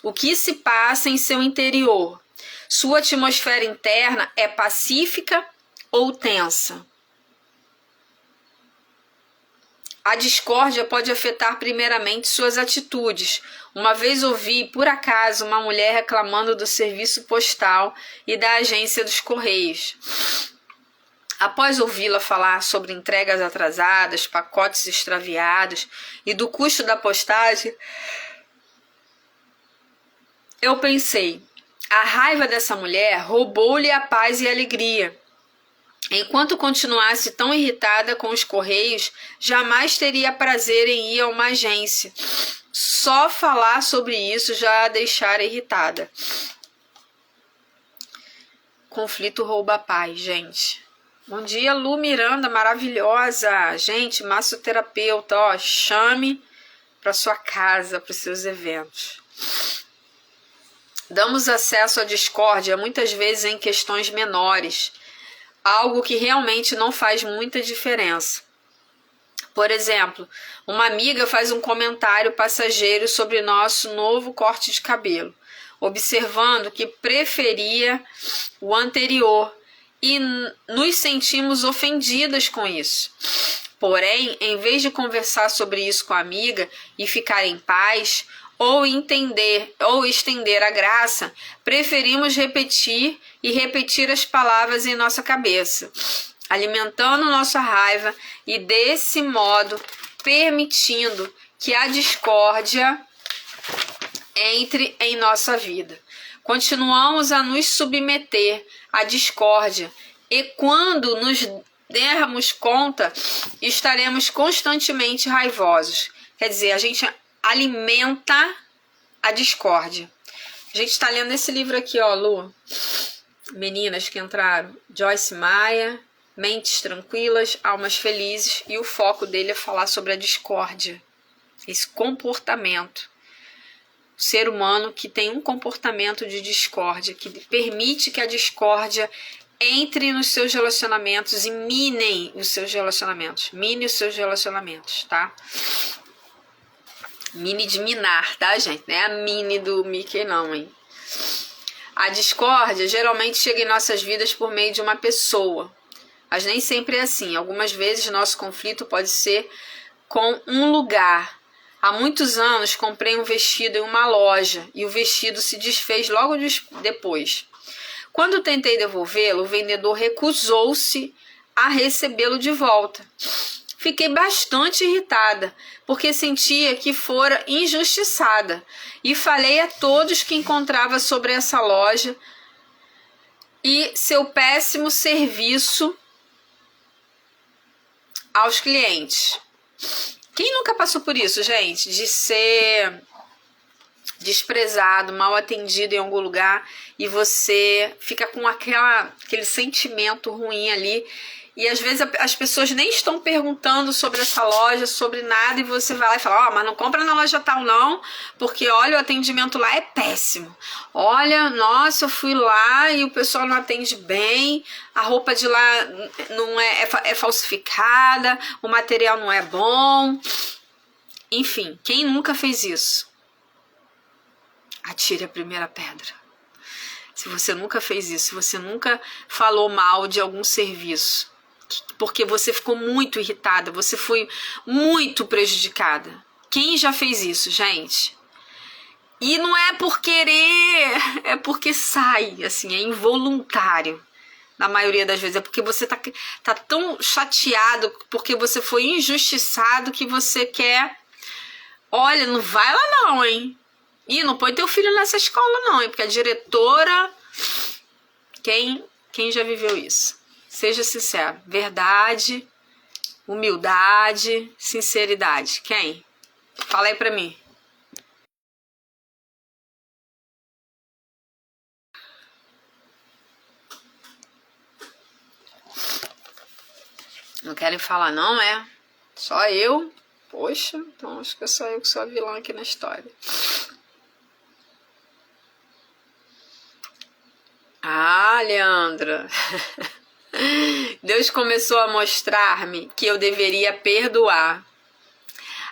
O que se passa em seu interior? Sua atmosfera interna é pacífica ou tensa? A discórdia pode afetar primeiramente suas atitudes. Uma vez ouvi, por acaso, uma mulher reclamando do serviço postal e da agência dos Correios. Após ouvi-la falar sobre entregas atrasadas, pacotes extraviados e do custo da postagem, eu pensei, a raiva dessa mulher roubou-lhe a paz e a alegria. Enquanto continuasse tão irritada com os Correios, jamais teria prazer em ir a uma agência. Só falar sobre isso já a deixara irritada. Conflito rouba a paz, gente. Bom dia, Lu Miranda, maravilhosa. Gente, massoterapeuta, ó, chame para sua casa, para os seus eventos. Damos acesso à discórdia muitas vezes em questões menores, algo que realmente não faz muita diferença. Por exemplo, uma amiga faz um comentário passageiro sobre nosso novo corte de cabelo, observando que preferia o anterior e nos sentimos ofendidas com isso. Porém, em vez de conversar sobre isso com a amiga e ficar em paz, ou estender a graça, preferimos repetir as palavras em nossa cabeça, alimentando nossa raiva e, desse modo, permitindo que a discórdia entre em nossa vida. Continuamos a nos submeter à discórdia e, quando nos dermos conta, estaremos constantemente raivosos. Quer dizer, a gente alimenta a discórdia. A gente está lendo esse livro aqui, ó, Lu. Meninas que entraram. Joyce Meyer, Mentes Tranquilas, Almas Felizes. E o foco dele é falar sobre a discórdia. Esse comportamento. O ser humano que tem um comportamento de discórdia, que permite que a discórdia entre nos seus relacionamentos e mine os seus relacionamentos. Mine os seus relacionamentos, tá? Mini de minar, tá, gente? Não é a mini do Mickey, não, hein? A discórdia geralmente chega em nossas vidas por meio de uma pessoa. Mas nem sempre é assim. Algumas vezes nosso conflito pode ser com um lugar. Há muitos anos comprei um vestido em uma loja e o vestido se desfez logo depois. Quando tentei devolvê-lo, o vendedor recusou-se a recebê-lo de volta. Fiquei bastante irritada, porque sentia que fora injustiçada, e falei a todos que encontrava sobre essa loja e seu péssimo serviço aos clientes. Quem nunca passou por isso, gente? De ser desprezado, mal atendido em algum lugar e você fica com aquele sentimento ruim ali. E às vezes as pessoas nem estão perguntando sobre essa loja, sobre nada, e você vai lá e fala, mas não compra na loja tal não, porque olha, o atendimento lá é péssimo. Olha, nossa, eu fui lá e o pessoal não atende bem, a roupa de lá não é falsificada, o material não é bom. Enfim, quem nunca fez isso? Atire a primeira pedra. Se você nunca fez isso, se você nunca falou mal de algum serviço, porque você ficou muito irritada, você foi muito prejudicada. Quem já fez isso, gente? E não é por querer, é porque sai, assim, é involuntário. Na maioria das vezes é porque você tá tão chateado porque você foi injustiçado que você quer... Olha, não vai lá não, hein? Ih, não põe teu filho nessa escola não, hein? Porque a diretora... Quem já viveu isso? Seja sincero. Verdade, humildade, sinceridade. Quem? Fala aí pra mim. Não querem falar não, é? Só eu? Poxa, então acho que é só eu que sou a vilã aqui na história. Ah, Leandra. Deus começou a mostrar-me que eu deveria perdoar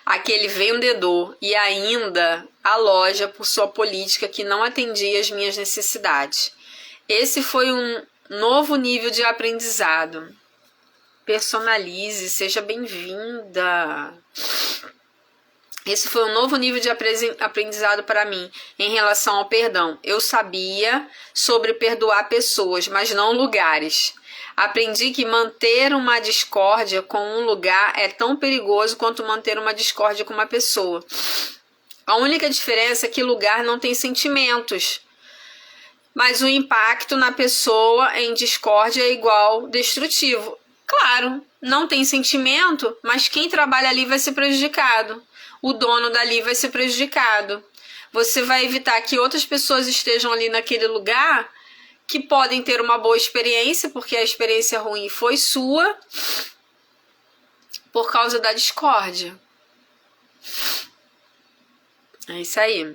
aquele vendedor e ainda a loja por sua política que não atendia às minhas necessidades. Esse foi um novo nível de aprendizado. Personalize, seja bem-vinda. Esse foi um novo nível de aprendizado para mim em relação ao perdão. Eu sabia sobre perdoar pessoas, mas não lugares. Aprendi que manter uma discórdia com um lugar é tão perigoso quanto manter uma discórdia com uma pessoa. A única diferença é que lugar não tem sentimentos, mas o impacto na pessoa em discórdia é igual destrutivo. Claro, não tem sentimento, mas quem trabalha ali vai ser prejudicado. O dono dali vai ser prejudicado. Você vai evitar que outras pessoas estejam ali naquele lugar que podem ter uma boa experiência, porque a experiência ruim foi sua, por causa da discórdia. É isso aí.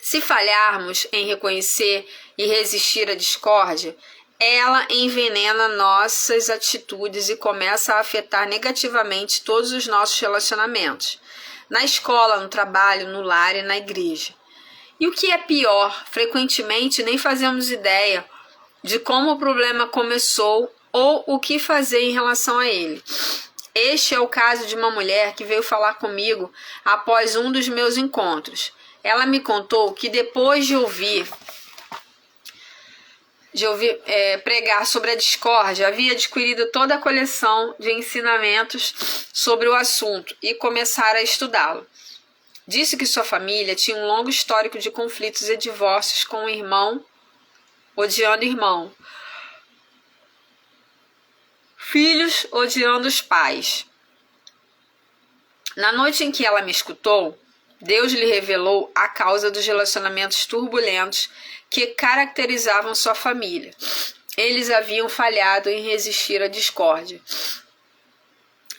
Se falharmos em reconhecer e resistir à discórdia, ela envenena nossas atitudes e começa a afetar negativamente todos os nossos relacionamentos. Na escola, no trabalho, no lar e na igreja. E o que é pior, frequentemente nem fazemos ideia de como o problema começou ou o que fazer em relação a ele. Este é o caso de uma mulher que veio falar comigo após um dos meus encontros. Ela me contou que depois de ouvir pregar sobre a discórdia, havia adquirido toda a coleção de ensinamentos sobre o assunto e começara a estudá-lo. Disse que sua família tinha um longo histórico de conflitos e divórcios com o irmão, odiando o irmão. Filhos odiando os pais. Na noite em que ela me escutou, Deus lhe revelou a causa dos relacionamentos turbulentos que caracterizavam sua família. Eles haviam falhado em resistir à discórdia.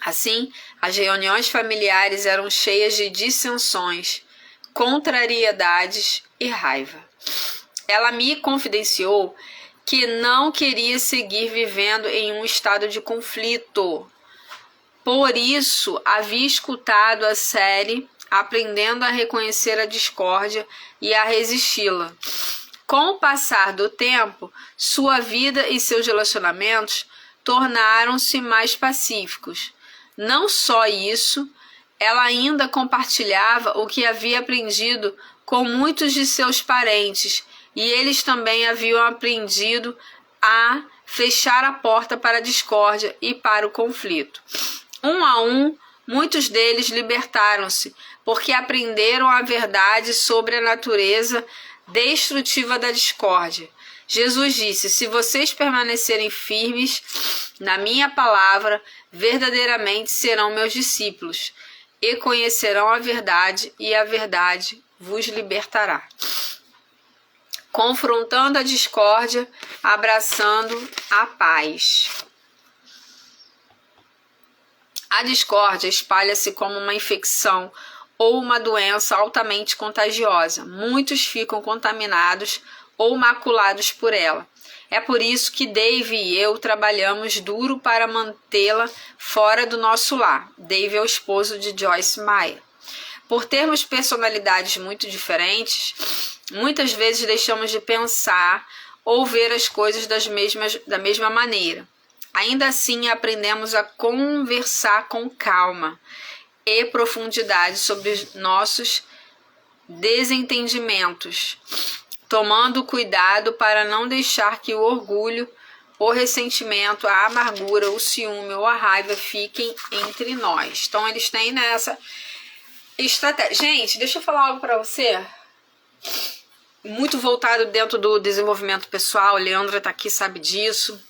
Assim, as reuniões familiares eram cheias de dissensões, contrariedades e raiva. Ela me confidenciou que não queria seguir vivendo em um estado de conflito. Por isso, havia escutado a série Aprendendo a Reconhecer a Discórdia e a Resisti-la. Com o passar do tempo, sua vida e seus relacionamentos tornaram-se mais pacíficos. Não só isso, ela ainda compartilhava o que havia aprendido com muitos de seus parentes, e eles também haviam aprendido a fechar a porta para a discórdia e para o conflito. Um a um, muitos deles libertaram-se, porque aprenderam a verdade sobre a natureza destrutiva da discórdia. Jesus disse: se vocês permanecerem firmes na minha palavra, verdadeiramente serão meus discípulos, e conhecerão a verdade, e a verdade vos libertará. Confrontando a discórdia, abraçando a paz. A discórdia espalha-se como uma infecção ou uma doença altamente contagiosa. Muitos ficam contaminados ou maculados por ela. É por isso que Dave e eu trabalhamos duro para mantê-la fora do nosso lar. Dave é o esposo de Joyce Meyer. Por termos personalidades muito diferentes, muitas vezes deixamos de pensar ou ver as coisas da mesma maneira. Ainda assim, aprendemos a conversar com calma e profundidade sobre nossos desentendimentos, tomando cuidado para não deixar que o orgulho, o ressentimento, a amargura, o ciúme ou a raiva fiquem entre nós. Então eles têm nessa estratégia. Gente, deixa eu falar algo para você. Muito voltado dentro do desenvolvimento pessoal. Leandra tá aqui, sabe disso.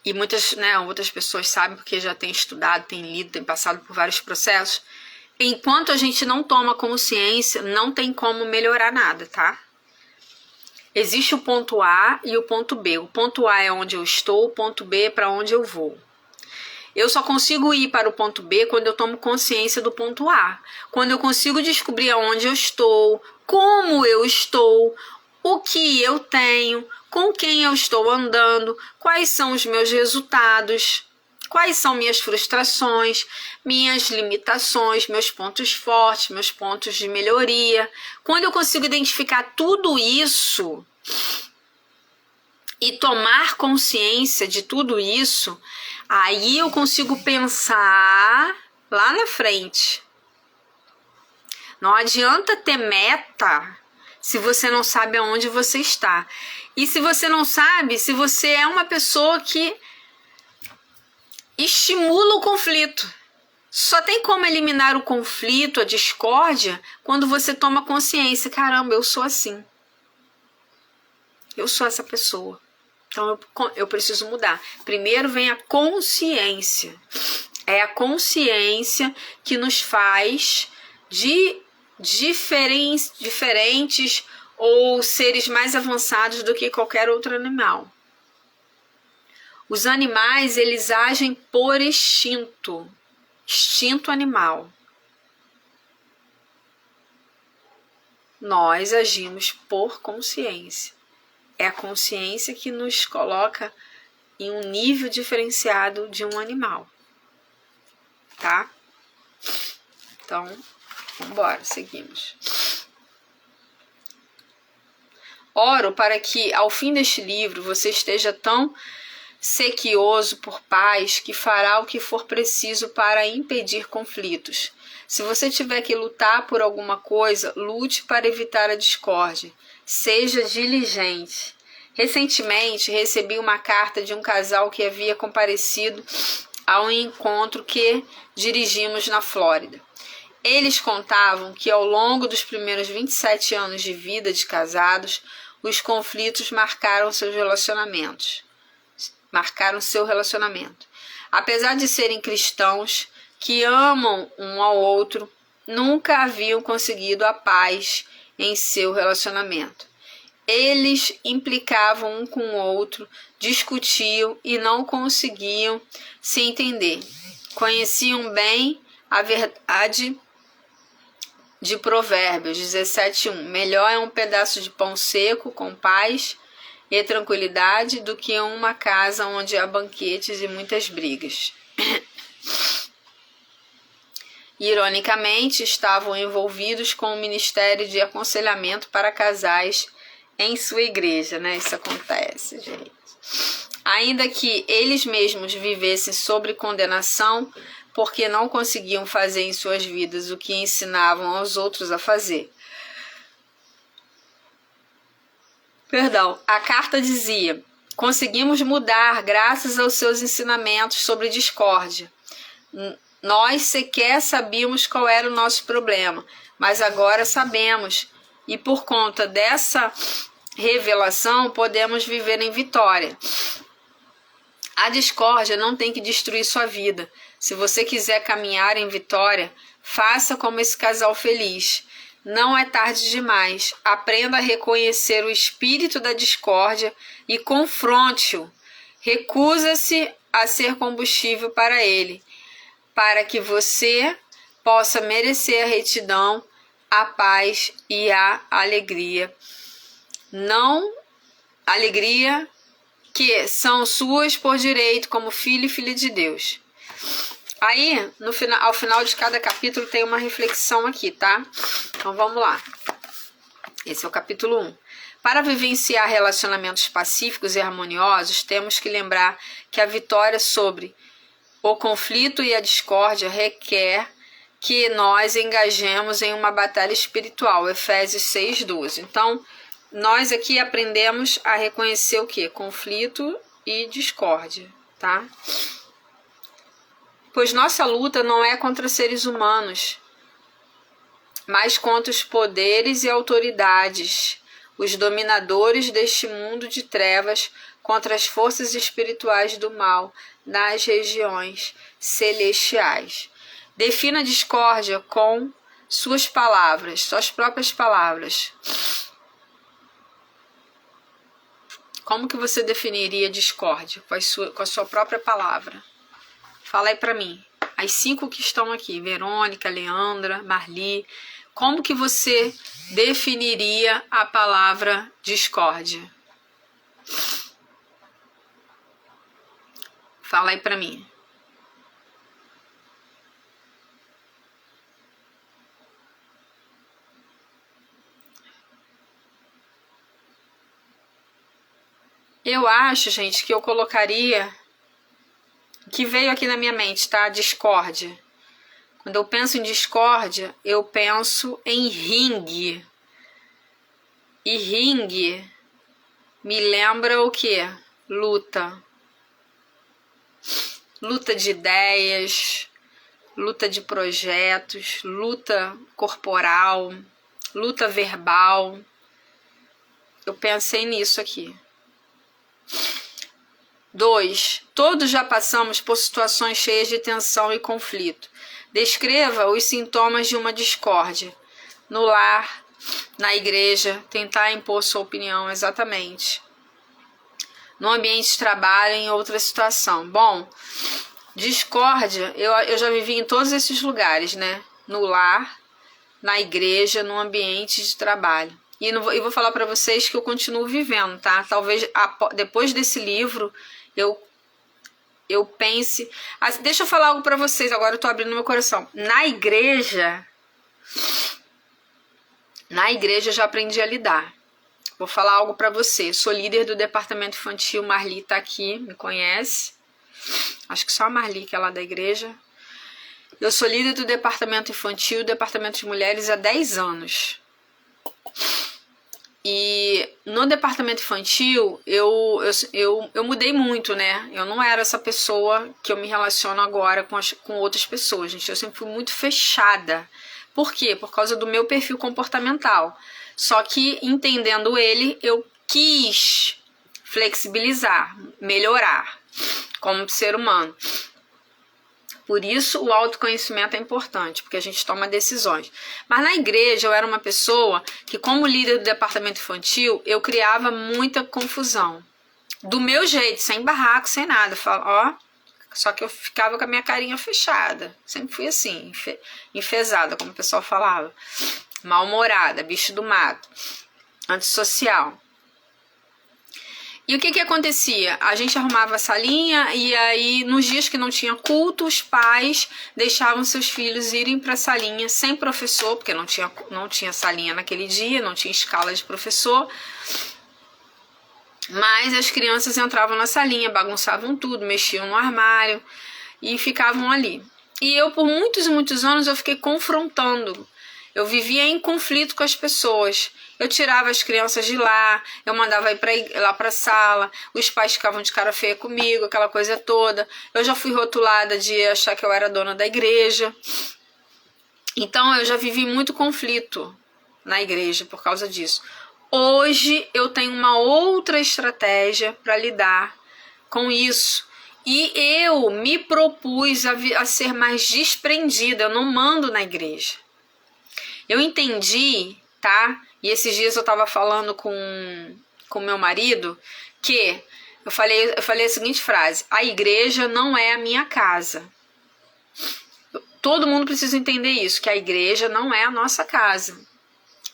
E muitas, outras pessoas sabem porque já tem estudado, tem lido, tem passado por vários processos. Enquanto a gente não toma consciência, não tem como melhorar nada, tá? Existe o ponto A e o ponto B. O ponto A é onde eu estou, o ponto B é para onde eu vou. Eu só consigo ir para o ponto B quando eu tomo consciência do ponto A. Quando eu consigo descobrir aonde eu estou, como eu estou, o que eu tenho, com quem eu estou andando, quais são os meus resultados, quais são minhas frustrações, minhas limitações, meus pontos fortes, meus pontos de melhoria. Quando eu consigo identificar tudo isso e tomar consciência de tudo isso, aí eu consigo pensar lá na frente. Não adianta ter meta se você não sabe aonde você está. E se você não sabe, se você é uma pessoa que estimula o conflito. Só tem como eliminar o conflito, a discórdia, quando você toma consciência. Caramba, eu sou assim. Eu sou essa pessoa. Então eu preciso mudar. Primeiro vem a consciência. É a consciência que nos faz de diferentes ou seres mais avançados do que qualquer outro animal. Os animais, eles agem por instinto animal. Nós agimos por consciência. É a consciência que nos coloca em um nível diferenciado de um animal. Tá? Então, vamos embora, seguimos. Oro para que, ao fim deste livro, você esteja tão sequioso por paz que fará o que for preciso para impedir conflitos. Se você tiver que lutar por alguma coisa, lute para evitar a discórdia. Seja diligente. Recentemente, recebi uma carta de um casal que havia comparecido a um encontro que dirigimos na Flórida. Eles contavam que ao longo dos primeiros 27 anos de vida de casados, os conflitos marcaram seu relacionamento. Apesar de serem cristãos que amam um ao outro, nunca haviam conseguido a paz em seu relacionamento. Eles implicavam um com o outro, discutiam e não conseguiam se entender. Conheciam bem a verdade de Provérbios 17:1. Melhor é um pedaço de pão seco com paz e tranquilidade do que uma casa onde há banquetes e muitas brigas. Ironicamente, estavam envolvidos com o ministério de aconselhamento para casais em sua igreja, né? Isso acontece, gente. Ainda que eles mesmos vivessem sob condenação, porque não conseguiam fazer em suas vidas o que ensinavam aos outros a fazer. A carta dizia: conseguimos mudar graças aos seus ensinamentos sobre discórdia. Nós sequer sabíamos qual era o nosso problema, mas agora sabemos, e por conta dessa revelação podemos viver em vitória. A discórdia não tem que destruir sua vida. Se você quiser caminhar em vitória, faça como esse casal feliz. Não é tarde demais. Aprenda a reconhecer o espírito da discórdia e confronte-o. Recusa-se a ser combustível para ele, para que você possa merecer a retidão, a paz e a alegria. Alegria que são suas por direito como filho e filha de Deus. Aí, ao final de cada capítulo tem uma reflexão aqui, tá? Então vamos lá. Esse é o capítulo 1. Para vivenciar relacionamentos pacíficos e harmoniosos, temos que lembrar que a vitória sobre o conflito e a discórdia requer que nós engajemos em uma batalha espiritual, Efésios 6:12. Então, nós aqui aprendemos a reconhecer o que? Conflito e discórdia, tá? Pois nossa luta não é contra seres humanos, mas contra os poderes e autoridades, os dominadores deste mundo de trevas, contra as forças espirituais do mal nas regiões celestiais. Defina a discórdia com suas palavras, suas próprias palavras. Como que você definiria discórdia com a sua própria palavra? Fala aí pra mim. As 5 que estão aqui, Verônica, Leandra, Marli, como que você definiria a palavra discórdia? Fala aí pra mim. Eu acho, gente, que eu colocaria, que veio aqui na minha mente, tá? Discórdia. Quando eu penso em discórdia, eu penso em ringue. E ringue me lembra o quê? Luta. Luta de ideias, luta de projetos, luta corporal, luta verbal. Eu pensei nisso aqui. 2. Todos já passamos por situações cheias de tensão e conflito. Descreva os sintomas de uma discórdia. No lar, na igreja, tentar impor sua opinião, exatamente. No ambiente de trabalho, em outra situação. Bom, discórdia, eu já vivi em todos esses lugares, né? No lar, na igreja, no ambiente de trabalho. E vou falar para vocês que eu continuo vivendo, tá? Talvez depois desse livro eu pense... deixa eu falar algo para vocês, agora eu tô abrindo meu coração. Na igreja eu já aprendi a lidar. Vou falar algo para você. Sou líder do departamento infantil, Marli tá aqui, me conhece. Acho que só a Marli, que é lá da igreja. Eu sou líder do departamento infantil, departamento de mulheres há 10 anos. E no departamento infantil eu mudei muito, né? Eu não era essa pessoa que eu me relaciono agora com outras pessoas, gente. Eu sempre fui muito fechada. Por quê? Por causa do meu perfil comportamental. Só que, entendendo ele, eu quis flexibilizar, melhorar como ser humano. Por isso, o autoconhecimento é importante, porque a gente toma decisões. Mas na igreja, eu era uma pessoa que, como líder do departamento infantil, eu criava muita confusão. Do meu jeito, sem barraco, sem nada. Só que eu ficava com a minha carinha fechada. Sempre fui assim, enfesada, como o pessoal falava. Mal-humorada, bicho do mato, antissocial. E o que acontecia? A gente arrumava a salinha e aí, nos dias que não tinha culto, os pais deixavam seus filhos irem para a salinha sem professor, porque não tinha salinha naquele dia, não tinha escala de professor. Mas as crianças entravam na salinha, bagunçavam tudo, mexiam no armário e ficavam ali. E eu, por muitos e muitos anos, eu fiquei confrontando. Eu vivia em conflito com as pessoas. Eu tirava as crianças de lá, eu mandava ir lá para a sala, os pais ficavam de cara feia comigo, aquela coisa toda. Eu já fui rotulada de achar que eu era dona da igreja. Então eu já vivi muito conflito na igreja por causa disso. Hoje eu tenho uma outra estratégia para lidar com isso. E eu me propus a ser mais desprendida, eu não mando na igreja. Eu entendi, tá? E esses dias eu tava falando com meu marido que eu falei a seguinte frase: a igreja não é a minha casa. Todo mundo precisa entender isso, que a igreja não é a nossa casa.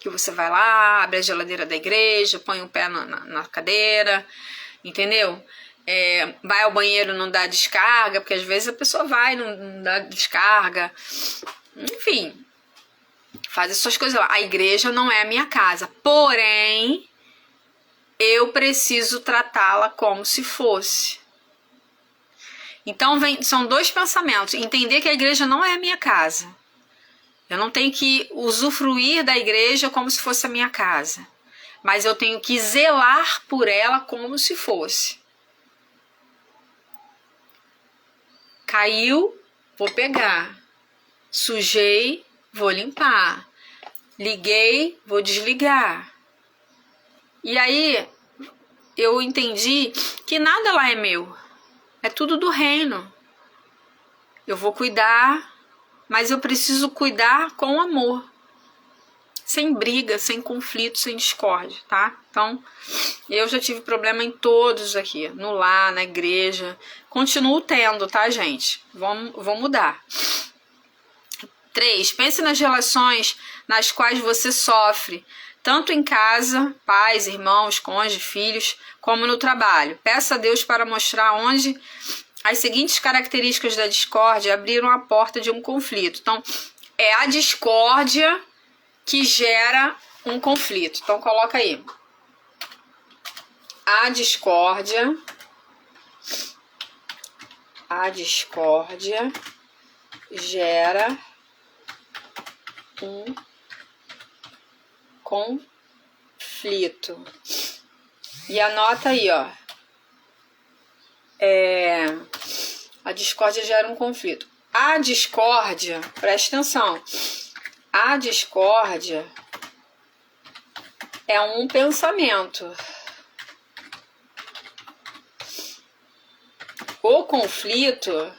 Que você vai lá, abre a geladeira da igreja, põe o pé na cadeira, entendeu? Vai ao banheiro, não dá descarga, porque às vezes a pessoa vai e não dá descarga. Enfim, faz essas coisas lá. A igreja não é a minha casa, porém eu preciso tratá-la como se fosse. Então são dois pensamentos: entender que a igreja não é a minha casa, Eu não tenho que usufruir da igreja como se fosse a minha casa, mas eu tenho que zelar por ela como se fosse. Caiu, vou pegar. Sujei, vou limpar. Liguei, vou desligar. E aí eu entendi que nada lá é meu. É tudo do reino. Eu vou cuidar, mas eu preciso cuidar com amor. Sem briga, sem conflito, sem discórdia, tá? Então, eu já tive problema em todos aqui. No lar, na igreja. Continuo tendo, tá, gente? Vou mudar. 3. Pense nas relações nas quais você sofre, tanto em casa, pais, irmãos, cônjuge, filhos, como no trabalho. Peça a Deus para mostrar onde as seguintes características da discórdia abriram a porta de um conflito. Então, é a discórdia que gera um conflito. Então, coloca aí. A discórdia gera um conflito. E anota aí, ó. A discórdia gera um conflito. A discórdia, presta atenção. A discórdia é um pensamento. O conflito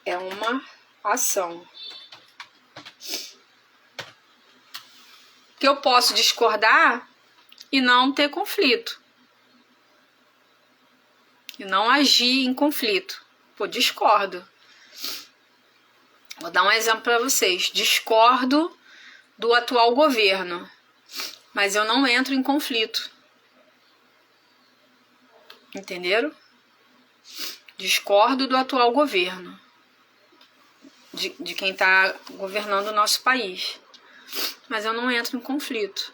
é uma ação. Que eu posso discordar e não ter conflito. E não agir em conflito. Pô, discordo. Vou dar um exemplo para vocês. Discordo do atual governo, mas eu não entro em conflito. Entenderam? Discordo do atual governo, de quem está governando o nosso país, mas eu não entro em conflito.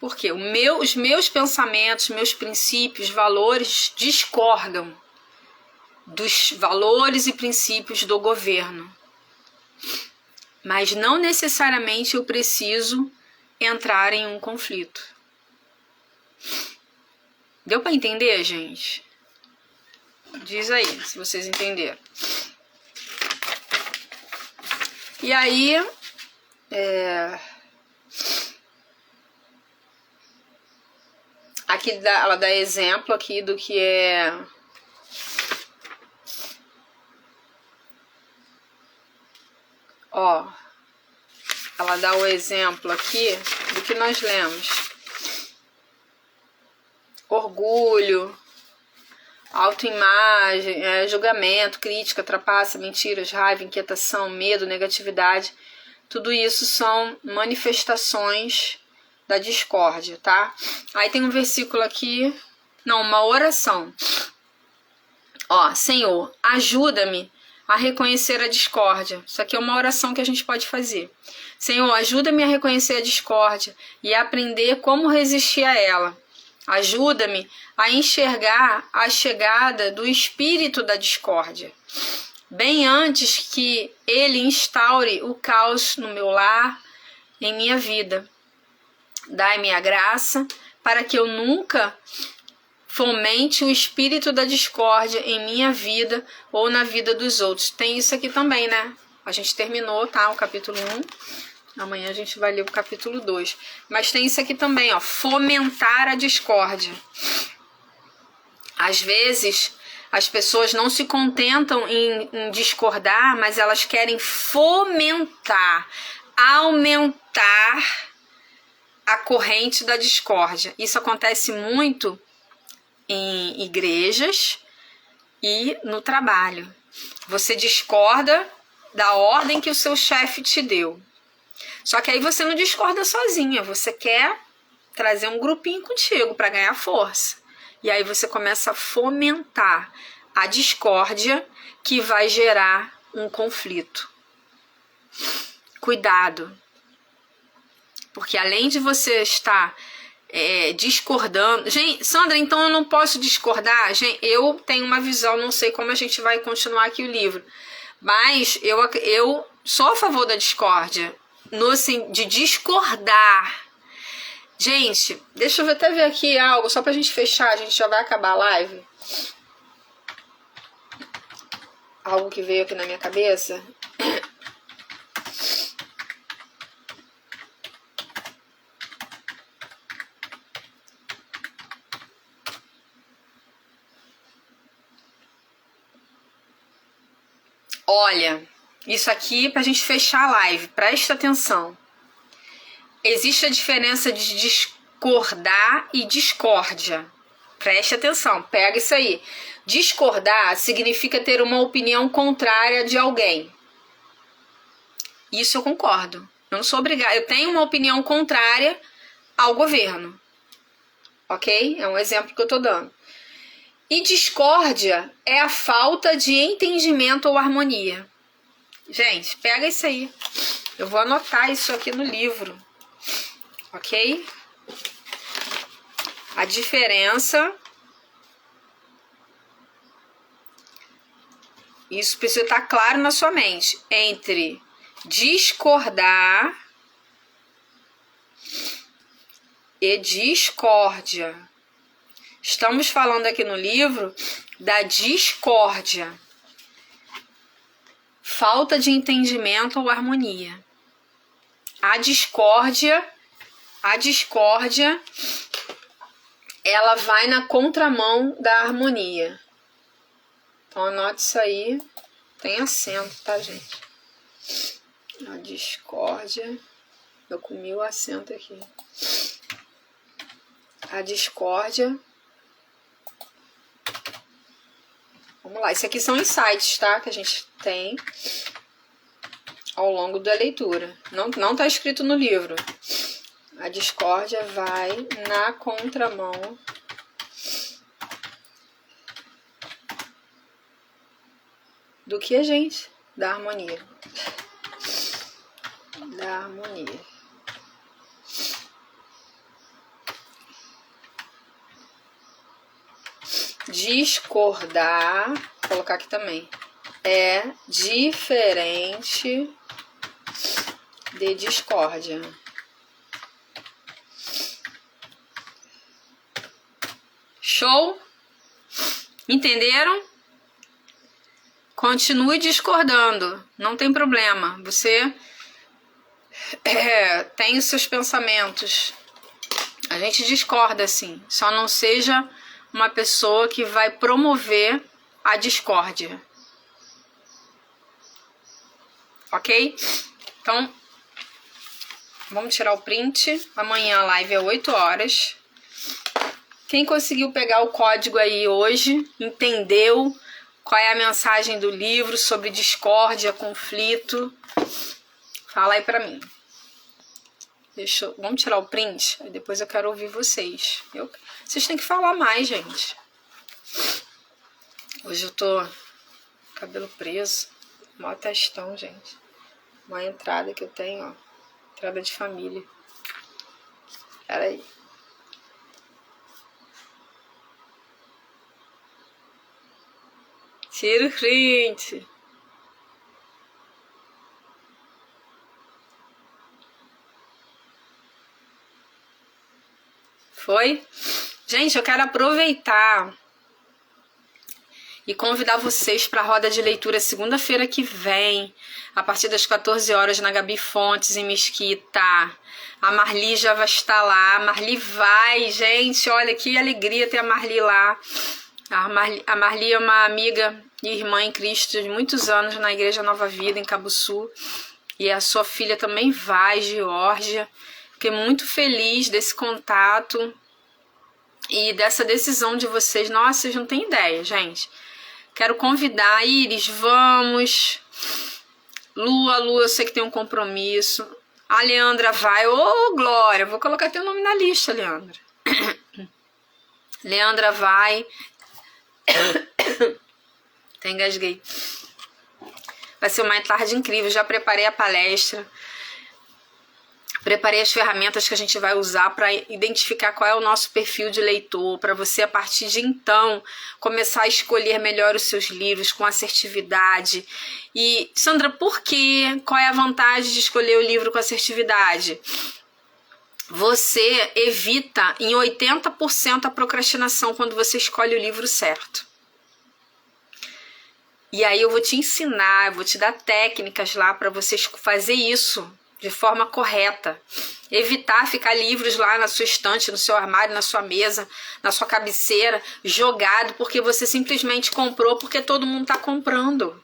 Porque os meus pensamentos, meus princípios, valores discordam dos valores e princípios do governo. Mas não necessariamente eu preciso entrar em um conflito. Deu para entender, gente? Diz aí, se vocês entenderam. E aí, aqui ela dá exemplo aqui do que é ela dá o exemplo aqui do que nós lemos. Orgulho, autoimagem, julgamento, crítica, trapaça, mentiras, raiva, inquietação, medo, negatividade. Tudo isso são manifestações da discórdia, tá? Aí tem um versículo aqui, uma oração. Senhor, ajuda-me a reconhecer a discórdia. Isso aqui é uma oração que a gente pode fazer. Senhor, ajuda-me a reconhecer a discórdia e a aprender como resistir a ela. Ajuda-me a enxergar a chegada do espírito da discórdia, bem antes que ele instaure o caos no meu lar, em minha vida. Dai-me a graça para que eu nunca fomente o espírito da discórdia em minha vida ou na vida dos outros. Tem isso aqui também, né? A gente terminou, tá? O capítulo 1. Amanhã a gente vai ler o capítulo 2. Mas tem isso aqui também, fomentar a discórdia. Às vezes, as pessoas não se contentam em discordar, mas elas querem fomentar, aumentar a corrente da discórdia. Isso acontece muito em igrejas e no trabalho. Você discorda da ordem que o seu chefe te deu. Só que aí você não discorda sozinha, você quer trazer um grupinho contigo para ganhar força. E aí você começa a fomentar a discórdia que vai gerar um conflito. Cuidado. Porque além de você estar discordando. Gente, Sandra, então eu não posso discordar? Gente, eu tenho uma visão, não sei como a gente vai continuar aqui o livro, mas eu sou a favor da discórdia, de discordar. Gente, deixa eu até ver aqui algo, só pra gente fechar, a gente já vai acabar a live. Algo que veio aqui na minha cabeça. Olha, isso aqui pra gente fechar a live, presta atenção. Existe a diferença de discordar e discórdia. Preste atenção, pega isso aí. Discordar significa ter uma opinião contrária de alguém. Isso eu concordo. Eu não sou obrigada. Eu tenho uma opinião contrária ao governo. Ok? É um exemplo que eu tô dando. E discórdia é a falta de entendimento ou harmonia. Gente, pega isso aí. Eu vou anotar isso aqui no livro. Ok? A diferença. Isso precisa estar claro na sua mente. Entre discordar e discórdia. Estamos falando aqui no livro da discórdia. Falta de entendimento ou harmonia. A discórdia, ela vai na contramão da harmonia. Então anote isso aí. Tem acento, tá, gente? A discórdia. Eu comi o acento aqui. A discórdia. Vamos lá, isso aqui são insights, tá? Que a gente tem ao longo da leitura. Não tá escrito no livro. A discórdia vai na contramão do que a gente? Da harmonia. Da harmonia. Discordar, vou colocar aqui também, é diferente de discórdia. Show? Entenderam? Continue discordando, não tem problema. Você tem os seus pensamentos. A gente discorda, sim. Só não seja uma pessoa que vai promover a discórdia. Ok? Então, vamos tirar o print. Amanhã a live é 8 horas. Quem conseguiu pegar o código aí hoje, entendeu qual é a mensagem do livro sobre discórdia, conflito, fala aí pra mim. Vamos tirar o print? Aí depois eu quero ouvir vocês. Vocês têm que falar mais, gente. Hoje eu tô cabelo preso. Mó testão, gente. Uma entrada que eu tenho, ó. Entrada de família. Pera aí. Tira o print. Foi? Gente, eu quero aproveitar e convidar vocês para a roda de leitura segunda-feira que vem, a partir das 14 horas na Gabi Fontes, em Mesquita. A Marli já vai estar lá. A Marli vai, gente, olha que alegria ter a Marli lá. A Marli é uma amiga e irmã em Cristo de muitos anos na Igreja Nova Vida, em Cabuçu. E a sua filha também vai, Geórgia. Fiquei muito feliz desse contato e dessa decisão de vocês. Nossa, vocês não têm ideia, gente. Quero convidar a Iris, vamos. Lu, eu sei que tem um compromisso. A Leandra vai. Ô, Glória, vou colocar teu nome na lista, Leandra. Leandra vai. Até engasguei. Vai ser uma tarde incrível, já preparei a palestra. Preparei as ferramentas que a gente vai usar para identificar qual é o nosso perfil de leitor, para você, a partir de então, começar a escolher melhor os seus livros com assertividade. E, Sandra, por quê? Qual é a vantagem de escolher o livro com assertividade? Você evita em 80% a procrastinação quando você escolhe o livro certo. E aí eu vou te ensinar, eu vou te dar técnicas lá para você fazer isso de forma correta. Evitar ficar livros lá na sua estante, no seu armário, na sua mesa, na sua cabeceira, jogado, porque você simplesmente comprou porque todo mundo está comprando.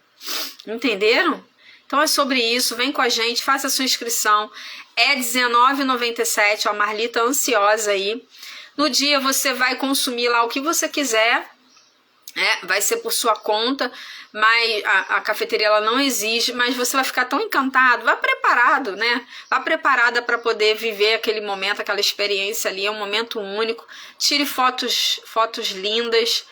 Entenderam? Então é sobre isso, vem com a gente, faça a sua inscrição. É R$19,97, a Marli tá ansiosa aí. No dia você vai consumir lá o que você quiser, vai ser por sua conta, mas a cafeteria ela não exige, mas você vai ficar tão encantado, vá preparado, né? Vá preparada para poder viver aquele momento, aquela experiência ali, é um momento único. Tire fotos lindas,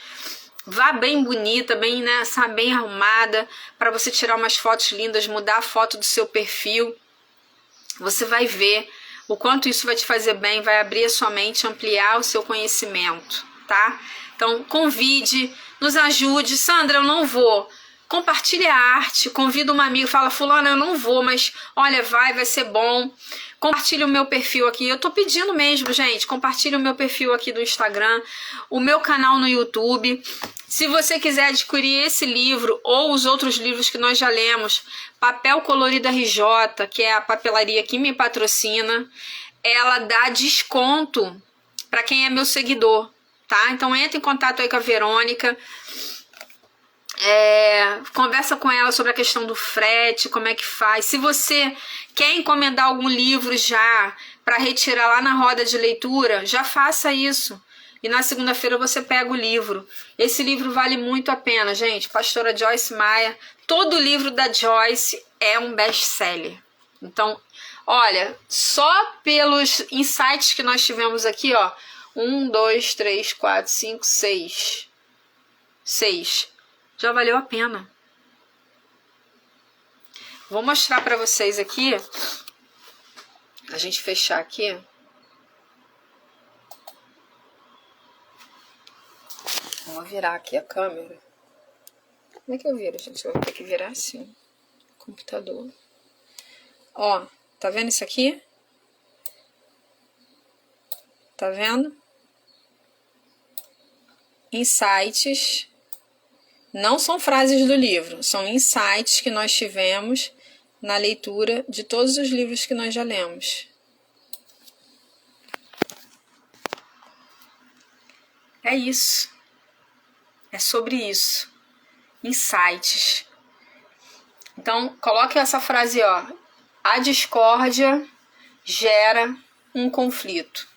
vá bem bonita, bem, né, bem arrumada, para você tirar umas fotos lindas, mudar a foto do seu perfil. Você vai ver o quanto isso vai te fazer bem, vai abrir a sua mente, ampliar o seu conhecimento, tá? Então, convide, nos ajude. Sandra, eu não vou. Compartilhe a arte, convida uma amiga, fala, fulana, eu não vou, mas olha, vai ser bom. Compartilhe o meu perfil aqui, eu tô pedindo mesmo, gente, compartilhe o meu perfil aqui do Instagram, o meu canal no YouTube. Se você quiser adquirir esse livro ou os outros livros que nós já lemos, Papel Colorido RJ, que é a papelaria que me patrocina, ela dá desconto para quem é meu seguidor, tá? Então entra em contato aí com a Verônica, conversa com ela sobre a questão do frete, como é que faz. Se você quer encomendar algum livro já para retirar lá na roda de leitura, já faça isso. E na segunda-feira você pega o livro. Esse livro vale muito a pena, gente. Pastora Joyce Meyer. Todo livro da Joyce é um best-seller. Então, olha, só pelos insights que nós tivemos aqui, ó. 1, 2, 3, 4, 5, 6. 6. Já valeu a pena. Vou mostrar para vocês aqui. A gente fechar aqui. Vamos virar aqui a câmera. Como é que eu viro, gente? Eu vou ter que virar assim. Computador. Ó, tá vendo isso aqui? Tá vendo? Insights. Não são frases do livro, são insights que nós tivemos na leitura de todos os livros que nós já lemos. É isso. É sobre isso. Insights. Então, coloque essa frase, ó. A discórdia gera um conflito.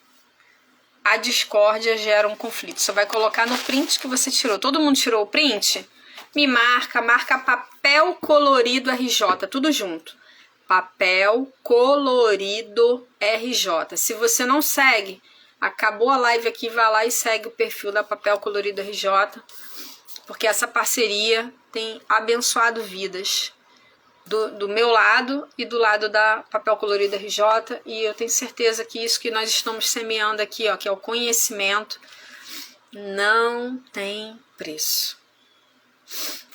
A discórdia gera um conflito. Você vai colocar no print que você tirou. Todo mundo tirou o print? Me marca Papel Colorido RJ, tudo junto. Papel Colorido RJ. Se você não segue, acabou a live aqui, vai lá e segue o perfil da Papel Colorido RJ, porque essa parceria tem abençoado vidas do meu lado e do lado da Papel Colorido RJ, e eu tenho certeza que isso que nós estamos semeando aqui, ó, que é o conhecimento, não tem preço.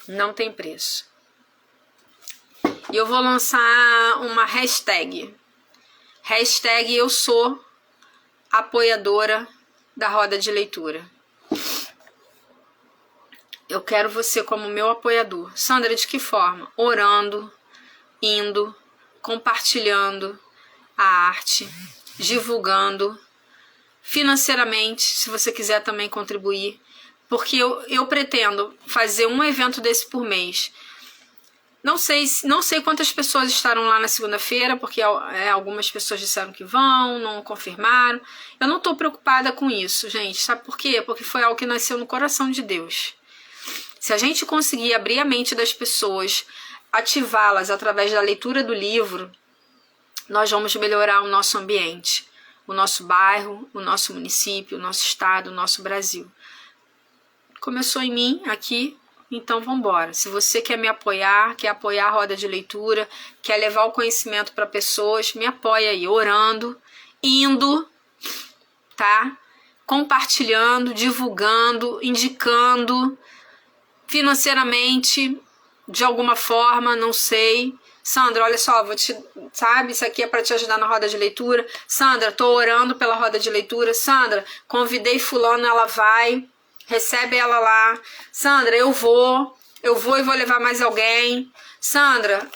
Não tem preço. E eu vou lançar uma hashtag. Hashtag eu sou apoiadora da roda de leitura. Eu quero você como meu apoiador. Sandra, de que forma? Orando, indo, compartilhando a arte, divulgando, financeiramente, se você quiser também contribuir, porque eu pretendo fazer um evento desse por mês. Não sei quantas pessoas estarão lá na segunda-feira, porque algumas pessoas disseram que vão, não confirmaram. Eu não estou preocupada com isso, gente. Sabe por quê? Porque foi algo que nasceu no coração de Deus. Se a gente conseguir abrir a mente das pessoas, ativá-las através da leitura do livro, nós vamos melhorar o nosso ambiente, o nosso bairro, o nosso município, o nosso estado, o nosso Brasil. Começou em mim, aqui, Então vamos embora. Se você quer me apoiar, quer apoiar a roda de leitura, quer levar o conhecimento para pessoas, me apoia aí, orando, indo, tá? Compartilhando, divulgando, indicando, financeiramente, de alguma forma, não sei. Sandra, olha só, sabe, isso aqui é para te ajudar na roda de leitura. Sandra, tô orando pela roda de leitura. Sandra, convidei fulano, ela vai, recebe ela lá. Sandra, eu vou e vou levar mais alguém. Sandra,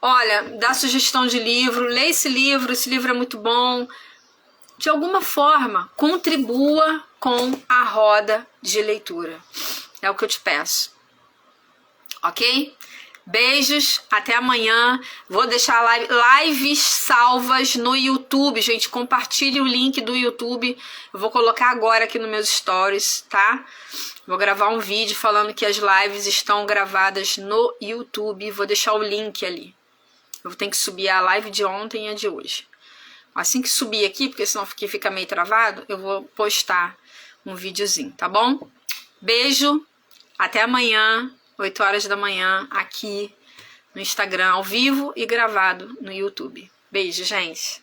olha, dá sugestão de livro, lê esse livro é muito bom. De alguma forma, contribua com a roda de leitura. É o que eu te peço. Ok? Beijos, até amanhã. Vou deixar lives salvas no YouTube, gente. Compartilhe o link do YouTube. Eu vou colocar agora aqui nos meus stories, tá? Vou gravar um vídeo falando que as lives estão gravadas no YouTube. Vou deixar o link ali. Eu tenho que subir a live de ontem e a de hoje. Assim que subir aqui, porque senão fica meio travado, eu vou postar um videozinho, tá bom? Beijo, até amanhã, 8 horas da manhã, aqui no Instagram, ao vivo e gravado no YouTube. Beijo, gente!